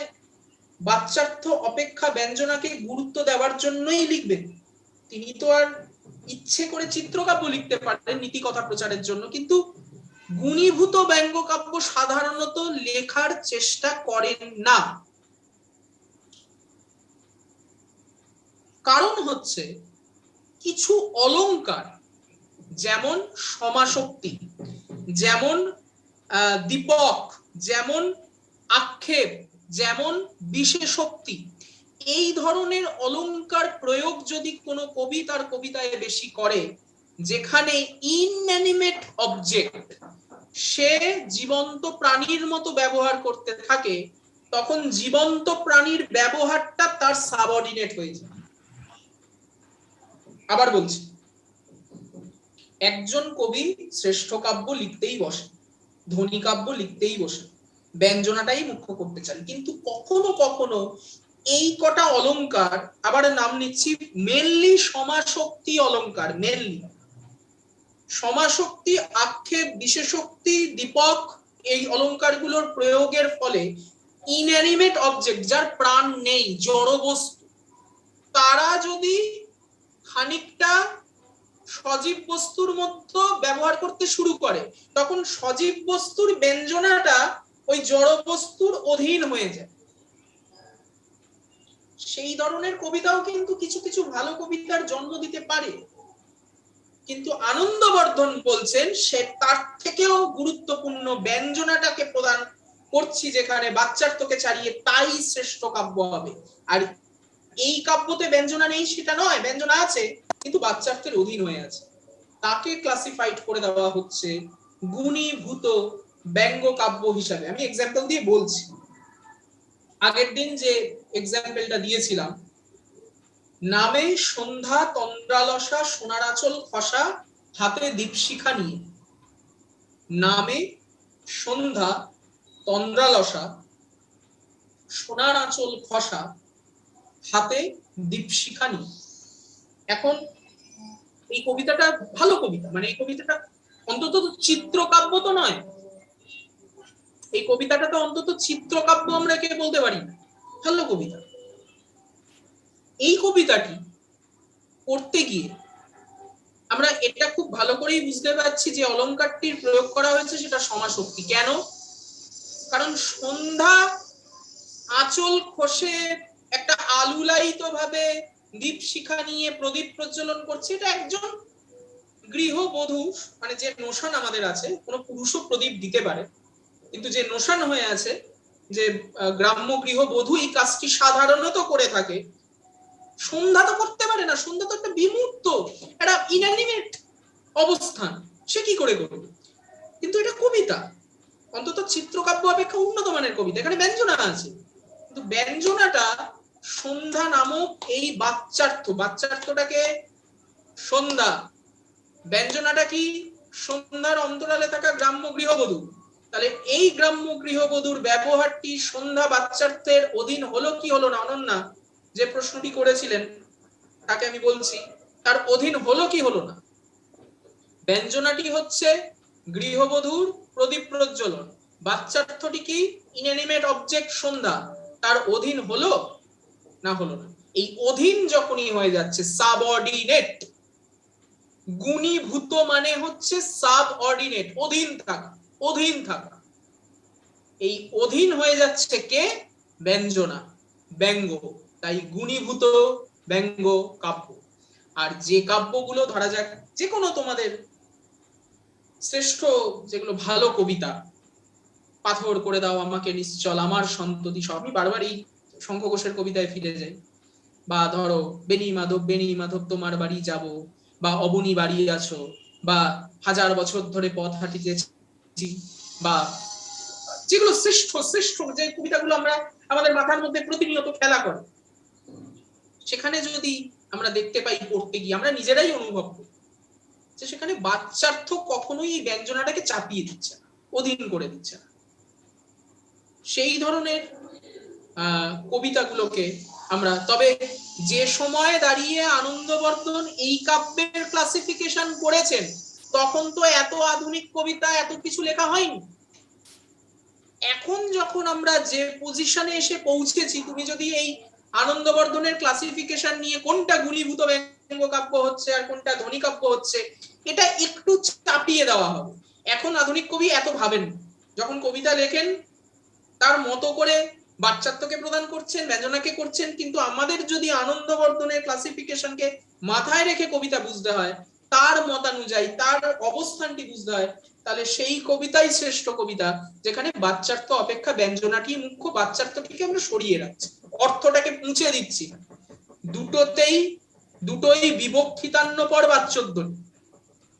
বাচ্যার্থ অপেক্ষা ব্যঞ্জনাকে গুরুত্ব দেওয়ার জন্যই লিখবেন। তিনি তো আর ইচ্ছে করে চিত্রকাব্য লিখতে পারেন নীতি কথা প্রচারের জন্য, কিন্তু গুণীভূত ব্যঙ্গকাব্য সাধারণত লেখার চেষ্টা করেন না। কারণ হচ্ছে কিছু অলংকার, যেমন সমাসক্তি, যেমন দীপক, যেমন আক্ষেপ, যেমন বিশেষোক্তি, এই ধরনের অলংকার প্রয়োগ যদি কোনো কবি তার কবিতায় বেশি করে, যেখানে ইনঅ্যানিমেট অবজেক্ট সে জীবন্ত প্রাণীর মতো ব্যবহার করতে থাকে, তখন জীবন্ত প্রাণীর ব্যবহারটা তার সাবঅর্ডিনেট হয়ে যায়। আবার বলছি, একজন কবি শ্রেষ্ঠ কাব্য লিখতেই বসে, ধ্বনি কাব্য লিখতেই বসে, ব্যঞ্জনাটাই মুখ্য করতে চান, কিন্তু কখনো কখনো এই কটা অলংকার, আবার নাম নিচ্ছি মেনলি সমাসক্তি অলংকার, মেনলি সমাসক্তি, আক্ষেপ, বিশেষোক্তি, দীপক, এই অলংকারগুলোর প্রয়োগের ফলে ইনঅ্যানিমেট অবজেক্ট, যার প্রাণ নেই, জড় বস্তু, তারা যদি খানিকটা সজীব বস্তুর মধ্যে ব্যবহার করতে শুরু করে, তখন সজীব বস্তুর ব্যঞ্জনাটা ওই জড় বস্তুর অধীন হয়ে যায়। সেই ধরনের কবিতাও কিন্তু কিছু কিছু ভালো কবিতার জন্ম দিতে পারে, কিন্তু আনন্দবর্ধন বলছেন সে তার থেকেও গুরুত্বপূর্ণ ব্যঞ্জনাটাকে প্রদান করছি যেখানে বাচ্যার্থকে ছাড়িয়ে, তাই শ্রেষ্ঠ কাব্য হবে। আর এই কাব্যতে ব্যঞ্জনা নেই সেটা নয়, ব্যঞ্জনা আছে কিন্তু বাচ্যার্থের অধীন হয়ে আছে, তাকে ক্লাসিফাইড করে দেওয়া হচ্ছে গুণীভূত ব্যঙ্গ কাব্য হিসাবে। আমি এক্সাম্পল দিয়ে বলছি। আগের দিন যে এক্সাম্পলটা দিয়েছিলাম, নামে সন্ধ্যা তন্দ্রালসা সোনার আঁচল খসা হাতে দীপশিখা নিয়ে, নামে সন্ধ্যা তন্দ্রালসা সোনার আঁচল খসা হাতে দীপশিখা নিয়ে। এখন এই কবিতাটা ভালো কবিতা, মানে এই কবিতাটা অন্তত চিত্রকাব্য তো নয়, এই কবিতাটা তো অন্তত চিত্রকাব্য আমরা কে বলতে পারি, ভালো কবিতা। এই কবিতাটি পড়তে গিয়ে আমরা এটা খুব ভালো করেই বুঝতে পারছি যে অলংকারটির প্রয়োগ করা হয়েছে সেটা সমাসক্তি। কেন? কারণ সন্ধ্যা আঁচল খসে একটা আলুলায়িত ভাবে দীপশিখা নিয়ে প্রদীপ প্রজ্বলন করছে, এটা একজন গৃহবধূ, মানে যে নোশান আমাদের আছে, কোনো পুরুষও প্রদীপ দিতে পারে, কিন্তু যে নোশান হয়ে আছে যে গ্রাম্য গৃহবধূ এই কাজটি সাধারণত করে থাকে, সন্ধ্যা তো করতে পারে না, সন্ধ্যা তো একটা বিমূর্ত, একটা ইনঅ্যানিমেট অবস্থান, সে কি করে করবে? কিন্তু এটা কবিতা, অন্তত চিত্রকাব্য অপেক্ষা উন্নত মানের কবিতা, এখানে ব্যঞ্জনা আছে, কিন্তু ব্যঞ্জনাটা সন্ধ্যা নামক এই বাচ্চার্থটাকে সন্ধ্যা, ব্যঞ্জনাটা কি সন্ধ্যার অন্তরালে থাকা গ্রাম্য গৃহবধূ, তাহলে এই গ্রাম্য গৃহবধূর ব্যবহারটি সন্ধ্যা বাচ্চার্থের অধীন হলো কি হলো না? অনন্যা যে প্রশ্নটি করেছিলেন তাকে আমি বলছি, তার অধীন হলো কি হলো না? ব্যঞ্জনাটি হচ্ছে গৃহবধূর প্রদীপ প্রজ্বলন। বাচ্যার্থটি কি? ইনঅ্যানিমেট অবজেক্ট সন্ধ্যা। তার অধীন হলো না হলো না? এই অধীন যখনই হয়ে যাচ্ছে সাবঅর্ডিনেট। গুণীভূত মানে হচ্ছে সাবঅর্ডিনেট, অধীন থাকা, অধীন থাকা। এই অধীন হয়ে যাচ্ছে কে? ব্যঞ্জনা, ব্যঙ্গ। তাই গুণীভূত ব্যঙ্গ কাব্য। আর যে কাব্যগুলো ধরা যাক যে কোনো তোমাদের শ্রেষ্ঠ যেগুলো ভালো কবিতা, পাথর করে দাও আমাকে নিশ্চল আমার সন্ততি সব, আমি বারবার এই শঙ্খ ঘোষের কবিতায় ফিরে যাই। বা ধরো বেনি মাধব তোমার বাড়ি যাব, বা অবনী বাড়ি আছো, বা হাজার বছর ধরে পথ হাঁটিতেছি, বা যেগুলো শ্রেষ্ঠ শ্রেষ্ঠ যে কবিতাগুলো আমরা আমাদের মাথার মধ্যে প্রতিনিয়ত খেলা করে, সেখানে যদি আমরা দেখতে পাই পড়তে গিয়ে আমরা নিজেরাই অনুভব করি যে সেখানে বাচ্চার্থ কখনোই এই ব্যঞ্জনাটাকে চাপিয়ে দিচ্ছে না, অধীন করে দিচ্ছে না। সেই ধরনের কবিতাগুলোকে আমরা, তবে যে সময় দাঁড়িয়ে আনন্দবর্ধন এই কাব্যের ক্লাসিফিকেশন করেছেন তখন তো এত আধুনিক কবিতা এত কিছু লেখা হয়নি। এখন যখন আমরা যে পজিশনে এসে পৌঁছেছি, তুমি যদি এই আনন্দবর্ধনের ক্লাসিফিকেশন নিয়ে কোনটা গুণীভূত ব্যঙ্গ কাব্য হচ্ছে আর কোনটা ধ্বনি কাব্য হচ্ছে এটা একটু চাপিয়ে দেওয়া হবে। এখন আধুনিক কবি এত ভাবেন, যখন কবিতা লেখেন তার মতো করে বাচ্চাত্বকে প্রদান করছেন, ব্যঞ্জনাকে করছেন, কিন্তু আমাদের যদি আনন্দবর্ধনের ক্লাসিফিকেশনকে মাথায় রেখে কবিতা বুঝতে হয়, তার মতানুযায়ী তার অবস্থানটি বুঝতে হয়, তাহলে সেই কবিতাই শ্রেষ্ঠ কবিতা যেখানে বাচ্চার্থ অপেক্ষা ব্যঞ্জনাটি মুখ্য, বাচ্চার্থটিকে আমরা সরিয়ে রাখছি, অর্থটাকে মুছে দিচ্ছি। দুটোই বিবক্ষিতান্নপর বাচ্যধ্বনি,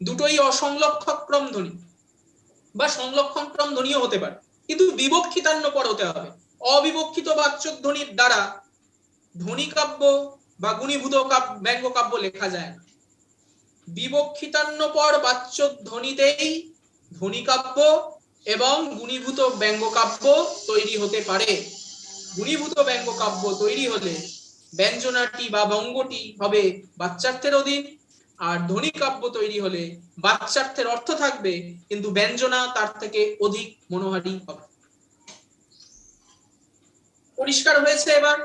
দুটোই অসংলক্ষক্রম ধ্বনি বা সংলক্ষণক্রম ধ্বনিও হতে পারে, কিন্তু বিবক্ষিতান্নপর হতে হবে। অবিবক্ষিত বাচ্যধ্বনির দ্বারা ধ্বনি কাব্য বা গুণীভূত ব্যঙ্গ কাব্য লেখা যায় না। বিবক্ষিতান্নপর বাচ্যধ্বনিতেই ধ্বনি কাব্য এবং গুণীভূত ব্যঙ্গ কাব্য তৈরি হতে পারে। গুণীভূত ব্যঙ্গ কাব্য তৈরি হলে ব্যঞ্জনাটি বা ব্যঙ্গটি হবে বাচ্যার্থের অধীন, আর ধ্বনি কাব্য তৈরি হলে বাচ্যার্থের অর্থ থাকবে কিন্তু ব্যঞ্জনা তার থেকে অধিক মনোহারী হবে। পরিষ্কার হয়েছে? এবার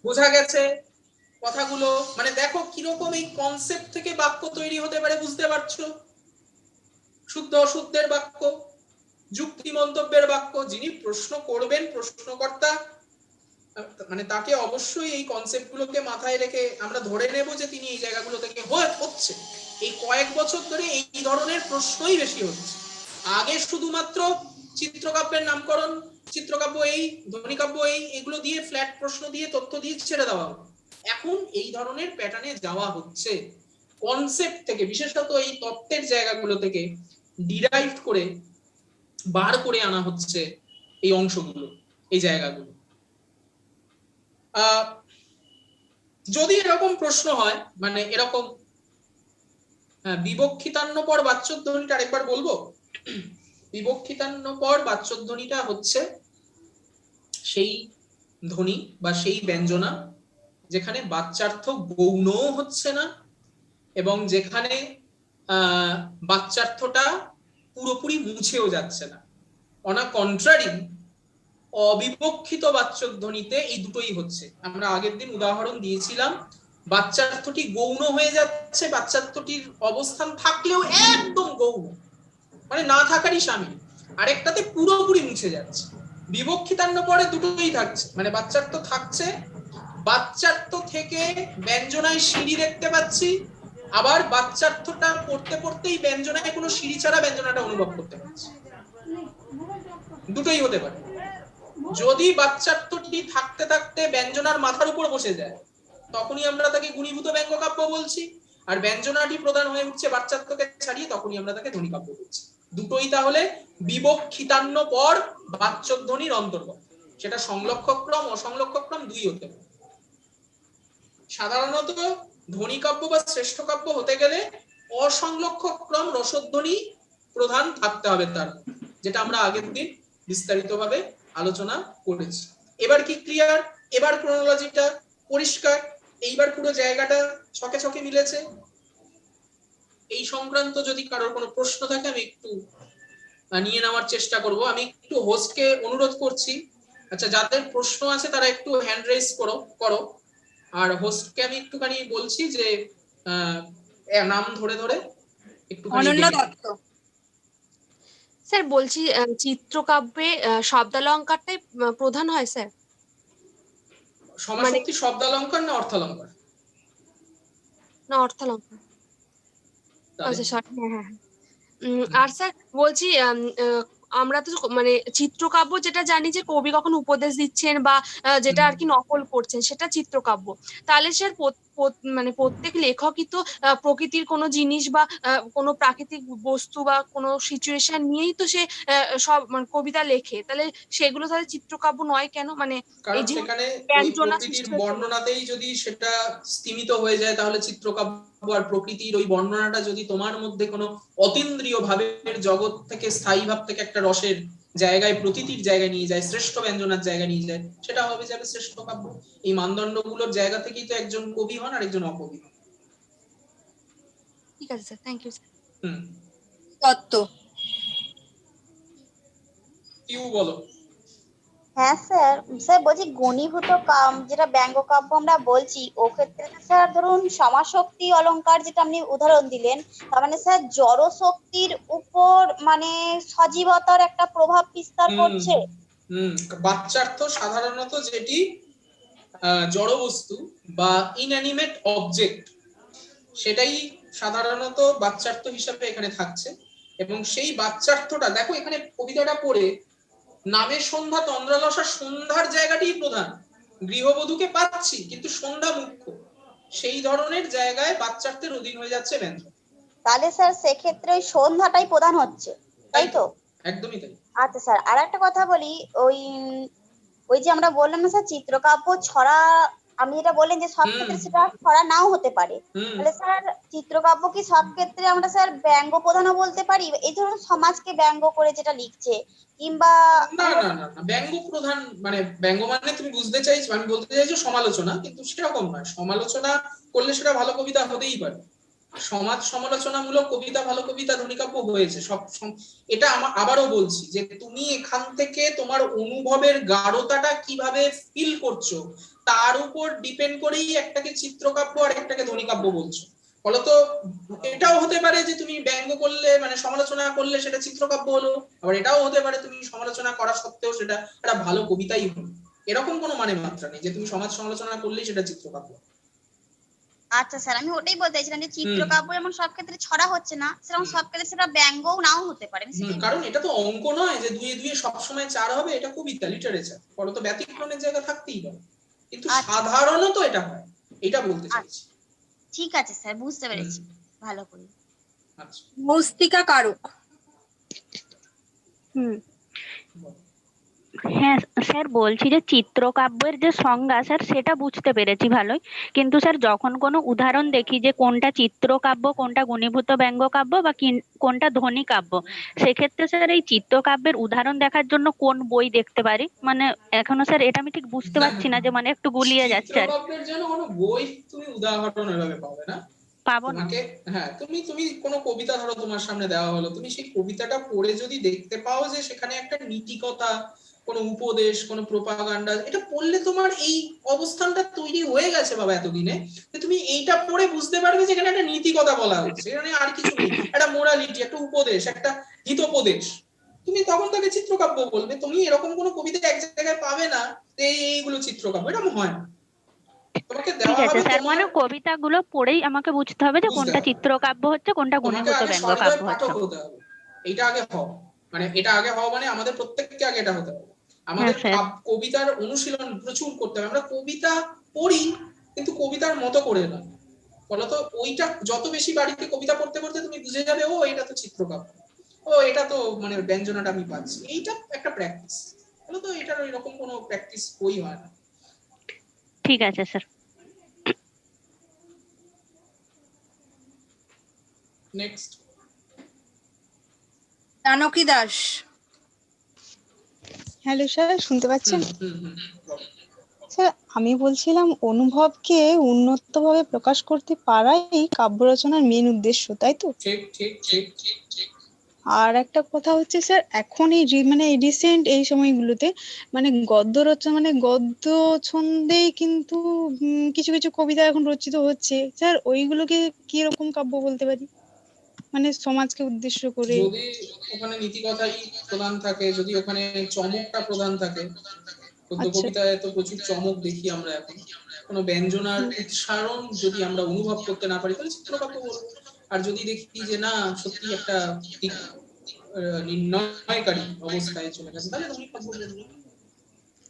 বোঝা গেছে কথাগুলো? মানে দেখো কিরকম এই কনসেপ্ট থেকে বাক্য তৈরি হতে পারে, বুঝতে পারছো? শুদ্ধ অশুদ্ধের বাক্য, যুক্তি মন্তব্যের বাক্য, যিনি প্রশ্ন করবেন প্রশ্নকর্তা, মানে তাকে অবশ্যই এই কনসেপ্ট গুলোকে মাথায় রেখে আমরা ধরে নেব যে তিনি এই জায়গাগুলো থেকে হচ্ছে। এই কয়েক বছর ধরে এই ধরনের প্রশ্নই বেশি হচ্ছে। আগে শুধুমাত্র চিত্রকাব্যের নামকরণ, চিত্রকাব্য এই, ধ্বনিকাব্য এই, এগুলো দিয়ে ফ্ল্যাট প্রশ্ন দিয়ে তথ্য দিয়ে ছেড়ে দেওয়া হবে। এখন এই ধরনের প্যাটার্নে যাওয়া হচ্ছে, কনসেপ্ট থেকে, বিশেষত এই তত্ত্বের জায়গাগুলো থেকে ডিরাইভ করে বার করে আনা হচ্ছে এই অংশগুলো, এই জায়গাগুলো। যদি এরকম প্রশ্ন হয়, মানে এরকম বিবক্ষিতান্নপর বাচ্যধ্বনিটা আরেকবার বলবো। বিবক্ষিতান্নপর বাচ্যধ্বনিটা হচ্ছে সেই ধ্বনি বা সেই ব্যঞ্জনা যেখানে বাচ্যার্থ গৌণ হচ্ছে না এবং যেখানে বাচ্যার্থটা পুরোপুরি মুছেও যাচ্ছে না। অন কন্ট্রারি অবিবক্ষিত বাচ্যধ্বনিতে এই দুটোই হচ্ছে। আমরা আগের দিন উদাহরণ দিয়েছিলাম, বাচ্যার্থটি গৌণ হয়ে যাচ্ছে, বাচ্যার্থটির অবস্থান থাকলেও একদম গৌণ, মানে না থাকারই শামিল, আরেকটাতে পুরোপুরি মুছে যাচ্ছে। বিবক্ষিতান্ন পরে দুটোই থাকছে, মানে বাচ্যার্থ থাকছে, বাচ্যার্থ থেকে ব্যঞ্জনায় সিঁড়ি দেখতে পাচ্ছি, আবার বাচ্যার্থটা পড়তে পড়তেই ব্যঞ্জনায় কোনো সিঁড়ি ছাড়া ব্যঞ্জনাটা অনুভব করতে পারছি। দুটোই হতে পারে। যদি বাচ্যার্থটি থাকতে থাকতে ব্যঞ্জনার মাথার উপর বসে যায় তখনই আমরা তাকে গুণীভূত ব্যঙ্গ কাব্য বলছি, আর ব্যঞ্জনাটি প্রদান হয়ে উঠছে বাচ্যার্থকে ছাড়িয়ে তখনই আমরা তাকে ধ্বনি কাব্য বলছি। দুটোই তাহলে বিবক্ষিতান্ন পর বাচ্যধ্বনির অন্তর্গত, সেটা সংলক্ষক্রম অসংলক্ষক্রম দুই হতে পারে। সাধারণত ধ্বনি কাব্য বা শ্রেষ্ঠ কাব্য হতে গেলে অসংলক্ষক্রম রসধ্বনি প্রধান থাকতে হবে তার, যেটা আমরা আগের দিন বিস্তারিতভাবে আলোচনা করেছি। এবার কি ক্লিয়ার? এবার ক্রোনোলজিটা পরিষ্কার? এইবার পুরো জায়গাটা ছকে ছকে মিলেছে? এই সংক্রান্ত যদি কারোর কোনো প্রশ্ন থাকে আমি একটু নিয়ে নেওয়ার চেষ্টা করব। আমি একটু হোস্টকে অনুরোধ করছি, আচ্ছা যাদের প্রশ্ন আছে তারা একটু হ্যান্ড রেজ করো। আর হোস্টকে আমি একটুখানি বলছি যে নাম ধরে ধরে একটুখানি অনন্যা দত্ত। স্যার বলছি চিত্রকাব্যে শব্দালঙ্কারটাই প্রধান হয় স্যার? সমাসক্তি শব্দালঙ্কার না অর্থালঙ্কার? না অর্থালঙ্কার। আচ্ছা সরি, হ্যাঁ হ্যাঁ। আর স্যার বলছি আমরা তো মানে চিত্রকাব্য যেটা জানি যে কবি কখন উপদেশ দিচ্ছেন বা যেটা আর কি নকল করছেন সেটা চিত্রকাব্য। তাহলে স্যার মানে প্রত্যেক লেখকই তো প্রকৃতির কোনো জিনিস বা কোনো প্রাকৃতিক বস্তু বা কোনো সিচুয়েশন নিয়েই তো সে সব মানে কবিতা লেখে, তাহলে সেগুলো তাহলে চিত্রকাব্য নয় কেন? মানে কারণ এই যে সেখানে ওই ব্যঞ্জনা প্রকৃতির সৃষ্টি হচ্ছে। বর্ণনাতেই যদি সেটা স্তীমিত হয়ে যায় তাহলে চিত্রকাব্য। আর প্রকৃতির ওই বর্ণনাটা যদি তোমার মধ্যে কোনো অতীন্দ্রিয় ভাবের জগৎ থেকে, স্থায়ী ভাব থেকে একটা রসের জায়গায়, প্রতীতির জায়গায় নিয়ে যায়, শ্রেষ্ঠ ব্যঞ্জনার জায়গায় নিয়ে যায়, সেটা হবে যাবে শ্রেষ্ঠ কাব্য। এই মানদণ্ডগুলোর জায়গা থেকেই তো একজন কবি হন আর একজন অকবি হন। ঠিক আছে sir, thank you sir. Dutta. Q বলো। হ্যাঁ স্যার, স্যার বলছি ঘনীভূত যেটা ব্যঙ্গ কাব্য আমরা বলছি ও ক্ষেত্রে তো স্যার ধরুন সমাসক্তি অলংকার যেটা আপনি উদাহরণ দিলেন, তার মানে স্যার জড় শক্তির উপর মানে সজীবতার একটা প্রভাব বিস্তার করছে। বাচ্যার্থ সাধারণত যেটি জড় বস্তু বা ইনঅ্যানিমেট অবজেক্ট, সেটাই সাধারণত বাচ্যার্থ হিসাবে এখানে থাকছে। এবং সেই বাচ্যার্থটা দেখো এখানে কবিতাটা পড়ে নামের সন্ধ্যা তন্দ্রালসা, সন্ধ্যার জায়গাটি প্রধান, গৃহবধূকে পাচ্ছি কিন্তু সন্ধ্যা মুখ্য, সেই ধরনের জায়গায় বাচ্চার্থের অধীন হয়ে যাচ্ছে ব্যঞ্জন। তাহলে স্যার সেক্ষেত্রে ওই সন্ধ্যাটাই প্রধান হচ্ছে, তাই তো? একদমই তাই। আচ্ছা স্যার, আর একটা কথা বলি, ওই ওই যে আমরা বললাম না স্যার চিত্রকাব্য ছড়া, আপনি যেটা বললেন যে সব ক্ষেত্রে সেটা ছড়া নাও হতে পারে, তাহলে স্যার চিত্রকাব্য কি সব ক্ষেত্রে আমরা স্যার ব্যঙ্গ প্রধানও বলতে পারি? এই ধরুন সমাজকে ব্যঙ্গ করে যেটা লিখছে, কিংবা না না না না, ব্যঙ্গ প্রধান মানে ব্যঙ্গ মানে তুমি বুঝতে চাইছো, আমি বলতে চাইছো সমালোচনা, কিন্তু সেরকম নয়। সমালোচনা করলে সেটা ভালো কবিতা হতেই পারে। সমাজ সমালোচনামূলক কবিতা ভালো কবিতা, ধ্বনিকাব্য হয়েছে সব। এটা আবারও বলছি যে তুমি এখান থেকে তোমার অনুভবের গাঢ়তাটা কিভাবে ফিল করছো তার উপর ডিপেন্ড করেই একটাকে চিত্রকাব্য আর একটাকে ধ্বনিকাব্য বলছো। ফলত এটাও হতে পারে যে তুমি ব্যঙ্গ করলে মানে সমালোচনা করলে সেটা চিত্রকাব্য হলো, আবার এটাও হতে পারে তুমি সমালোচনা করা সত্ত্বেও সেটা একটা ভালো কবিতাই হলো। এরকম কোনো মানে মাত্রা নেই যে তুমি সমাজ সমালোচনা করলেই সেটা চিত্রকাব্য। আচ্ছা স্যার, আমি ওটাই বলতে চাইছিলাম যে চিত্রকাব্য এমন সব ক্ষেত্রে ছড়া হচ্ছে না, সেরকম সব ক্ষেত্রে সেটা ব্যঙ্গও নাও হতে পারে। কারণ এটা তো অঙ্ক নয় যে দুয়ে দুয়ে সবসময় 4 হবে, এটা কবিতা লিটারেচার, ফলত ব্যতিক্রমের জায়গা থাকতেই পারে, কিন্তু সাধারণত এটা হয়, এটা বলতে চাইছি। ঠিক আছে স্যার, বুঝতে পেরেছি ভালো করে। আচ্ছা, মস্তিকা কারক। হ্যাঁ স্যার, বলছি যে চিত্রকাব্যের যে সংজ্ঞা স্যার সেটা বুঝতে পেরেছি ভালোই, কিন্তু স্যার যখন কোনো উদাহরণ দেখি যে কোনটা চিত্রকাব্য, কোনটা ঘনীভূত ব্যঙ্গকাব্য বা কোনটা ধ্বনিকাব্য, সেক্ষেত্রে স্যার এই চিত্রকাব্যের উদাহরণ দেখার জন্য কোন বই দেখতে পারি? মানে এখনো স্যার এটা আমি ঠিক বুঝতে পারছি না, যে মানে একটু গুলিয়ে যাচ্ছে আর। চিত্রকাব্যের জন্য কোনো বই তুমি উদাহরণ এভাবে পাবে না। পাবো না। তোমাকে হ্যাঁ, তুমি কোনো কবিতা ধরো তোমার সামনে দেওয়া হলো, তুমি সেই কবিতাটা পড়ে যদি দেখতে পাও যে সেখানে একটা নীতিকথা, কোনো উপদেশ, কোনো প্রোপাগান্ডা, এটা পড়লে তোমার এই অবস্থানটা তৈরি হয়ে গেছে বাবা এতদিনে, যে তুমি এইটা পড়ে বুঝতে পারবে যে এখানে একটা নীতিকথা বলা হচ্ছে, এখানে আর কিছু নেই, একটা মোরালিটি, একটা উপদেশ, একটা হিতোপদেশ, তুমি তখন তাকে চিত্রকাব্য বলবে। তুমি এরকম কোনো কবিতা এক জায়গায় পাবে না যে এইগুলো চিত্রকাব্য, এরকম হয় না। তোমাকে ঠিক দেওয়া আছে হবে স্যার, তোমার, মানে কবিতাগুলো পড়েই আমাকে বুঝতে হবে যে কোনটা চিত্রকাব্য হচ্ছে, কোনটা তোমাকে ঘনীভূত আগে ব্যঙ্গকাব্য সহৃদয় হচ্ছে। পাঠক হতে হবে, এটা আগে হও। মানে এটা আগে হও মানে আমাদের প্রত্যেককে আগে এটা হতে হবে। আমাদের কবিতার অনুশীলন প্রচুর করতে হবে। আমরা কবিতা পড়ি কিন্তু কবিতার মতো করে না, ফলত ওইটা যত বেশি বাড়িতে কবিতা পড়তে পড়তে তুমি বুঝে যাবে ও এটা তো চিত্রকাব্য, ও এটা তো মানে ব্যঞ্জনাটা আমি পাচ্ছি, এইটা একটা প্র্যাকটিস। ফলত এটার এরকম কোনো প্র্যাকটিস বই হয় না। ঠিক আছে sir. Next, Janaki Das. Hello sir, শুনতে পাচ্ছেন? স্যার আমি বলছিলাম অনুভবকে উন্নতভাবে প্রকাশ করতে পারাই কাব্য রচনার মেন উদ্দেশ্য, তাই তো? ঠিক ঠিক ঠিক ঠিক। আর একটা কথা হচ্ছে স্যার, এখন এই মানে রিসেন্ট এই সময়গুলোতে মানে গদ্য রচনা মানে গদ্য ছন্দেই কিন্তু কিছু কিছু কবিতা এখন রচিত হচ্ছে স্যার, ওইগুলোকে কি রকম কাব্য বলতে পারি, মানে সমাজকে উদ্দেশ্য করে? যদি ওখানে নীতিকথাই প্রধান থাকে, যদি ওখানে চমকটা প্রধান থাকে, গদ্য আচ্ছা। কবিতায় তো প্রচুর চমক দেখি আমরা এখন, কোনো ব্যঞ্জনার উচ্চারণ যদি আমরা অনুভব করতে না পারি তাহলে চিত্রকাব্য বলবো। আর যদি দেখি যে না সত্যি একটা দিক নির্ণয়কারী অবস্থায় চলে গেছে তাহলে ধনী কাব্য বলবো।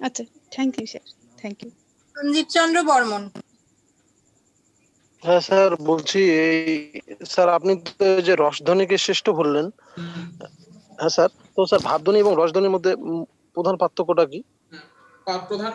আচ্ছা, thank you sir, thank you. Sanjib Chandra Barman. হ্যাঁ স্যার বলছি, এই স্যার আপনি তো এই যে রসধ্বনিকে শ্রেষ্ঠ বললেন, হ্যাঁ স্যার, তো স্যার ভাবধ্বনি এবং রসধ্বনির মধ্যে প্রধান পার্থক্যটা কি? প্রধান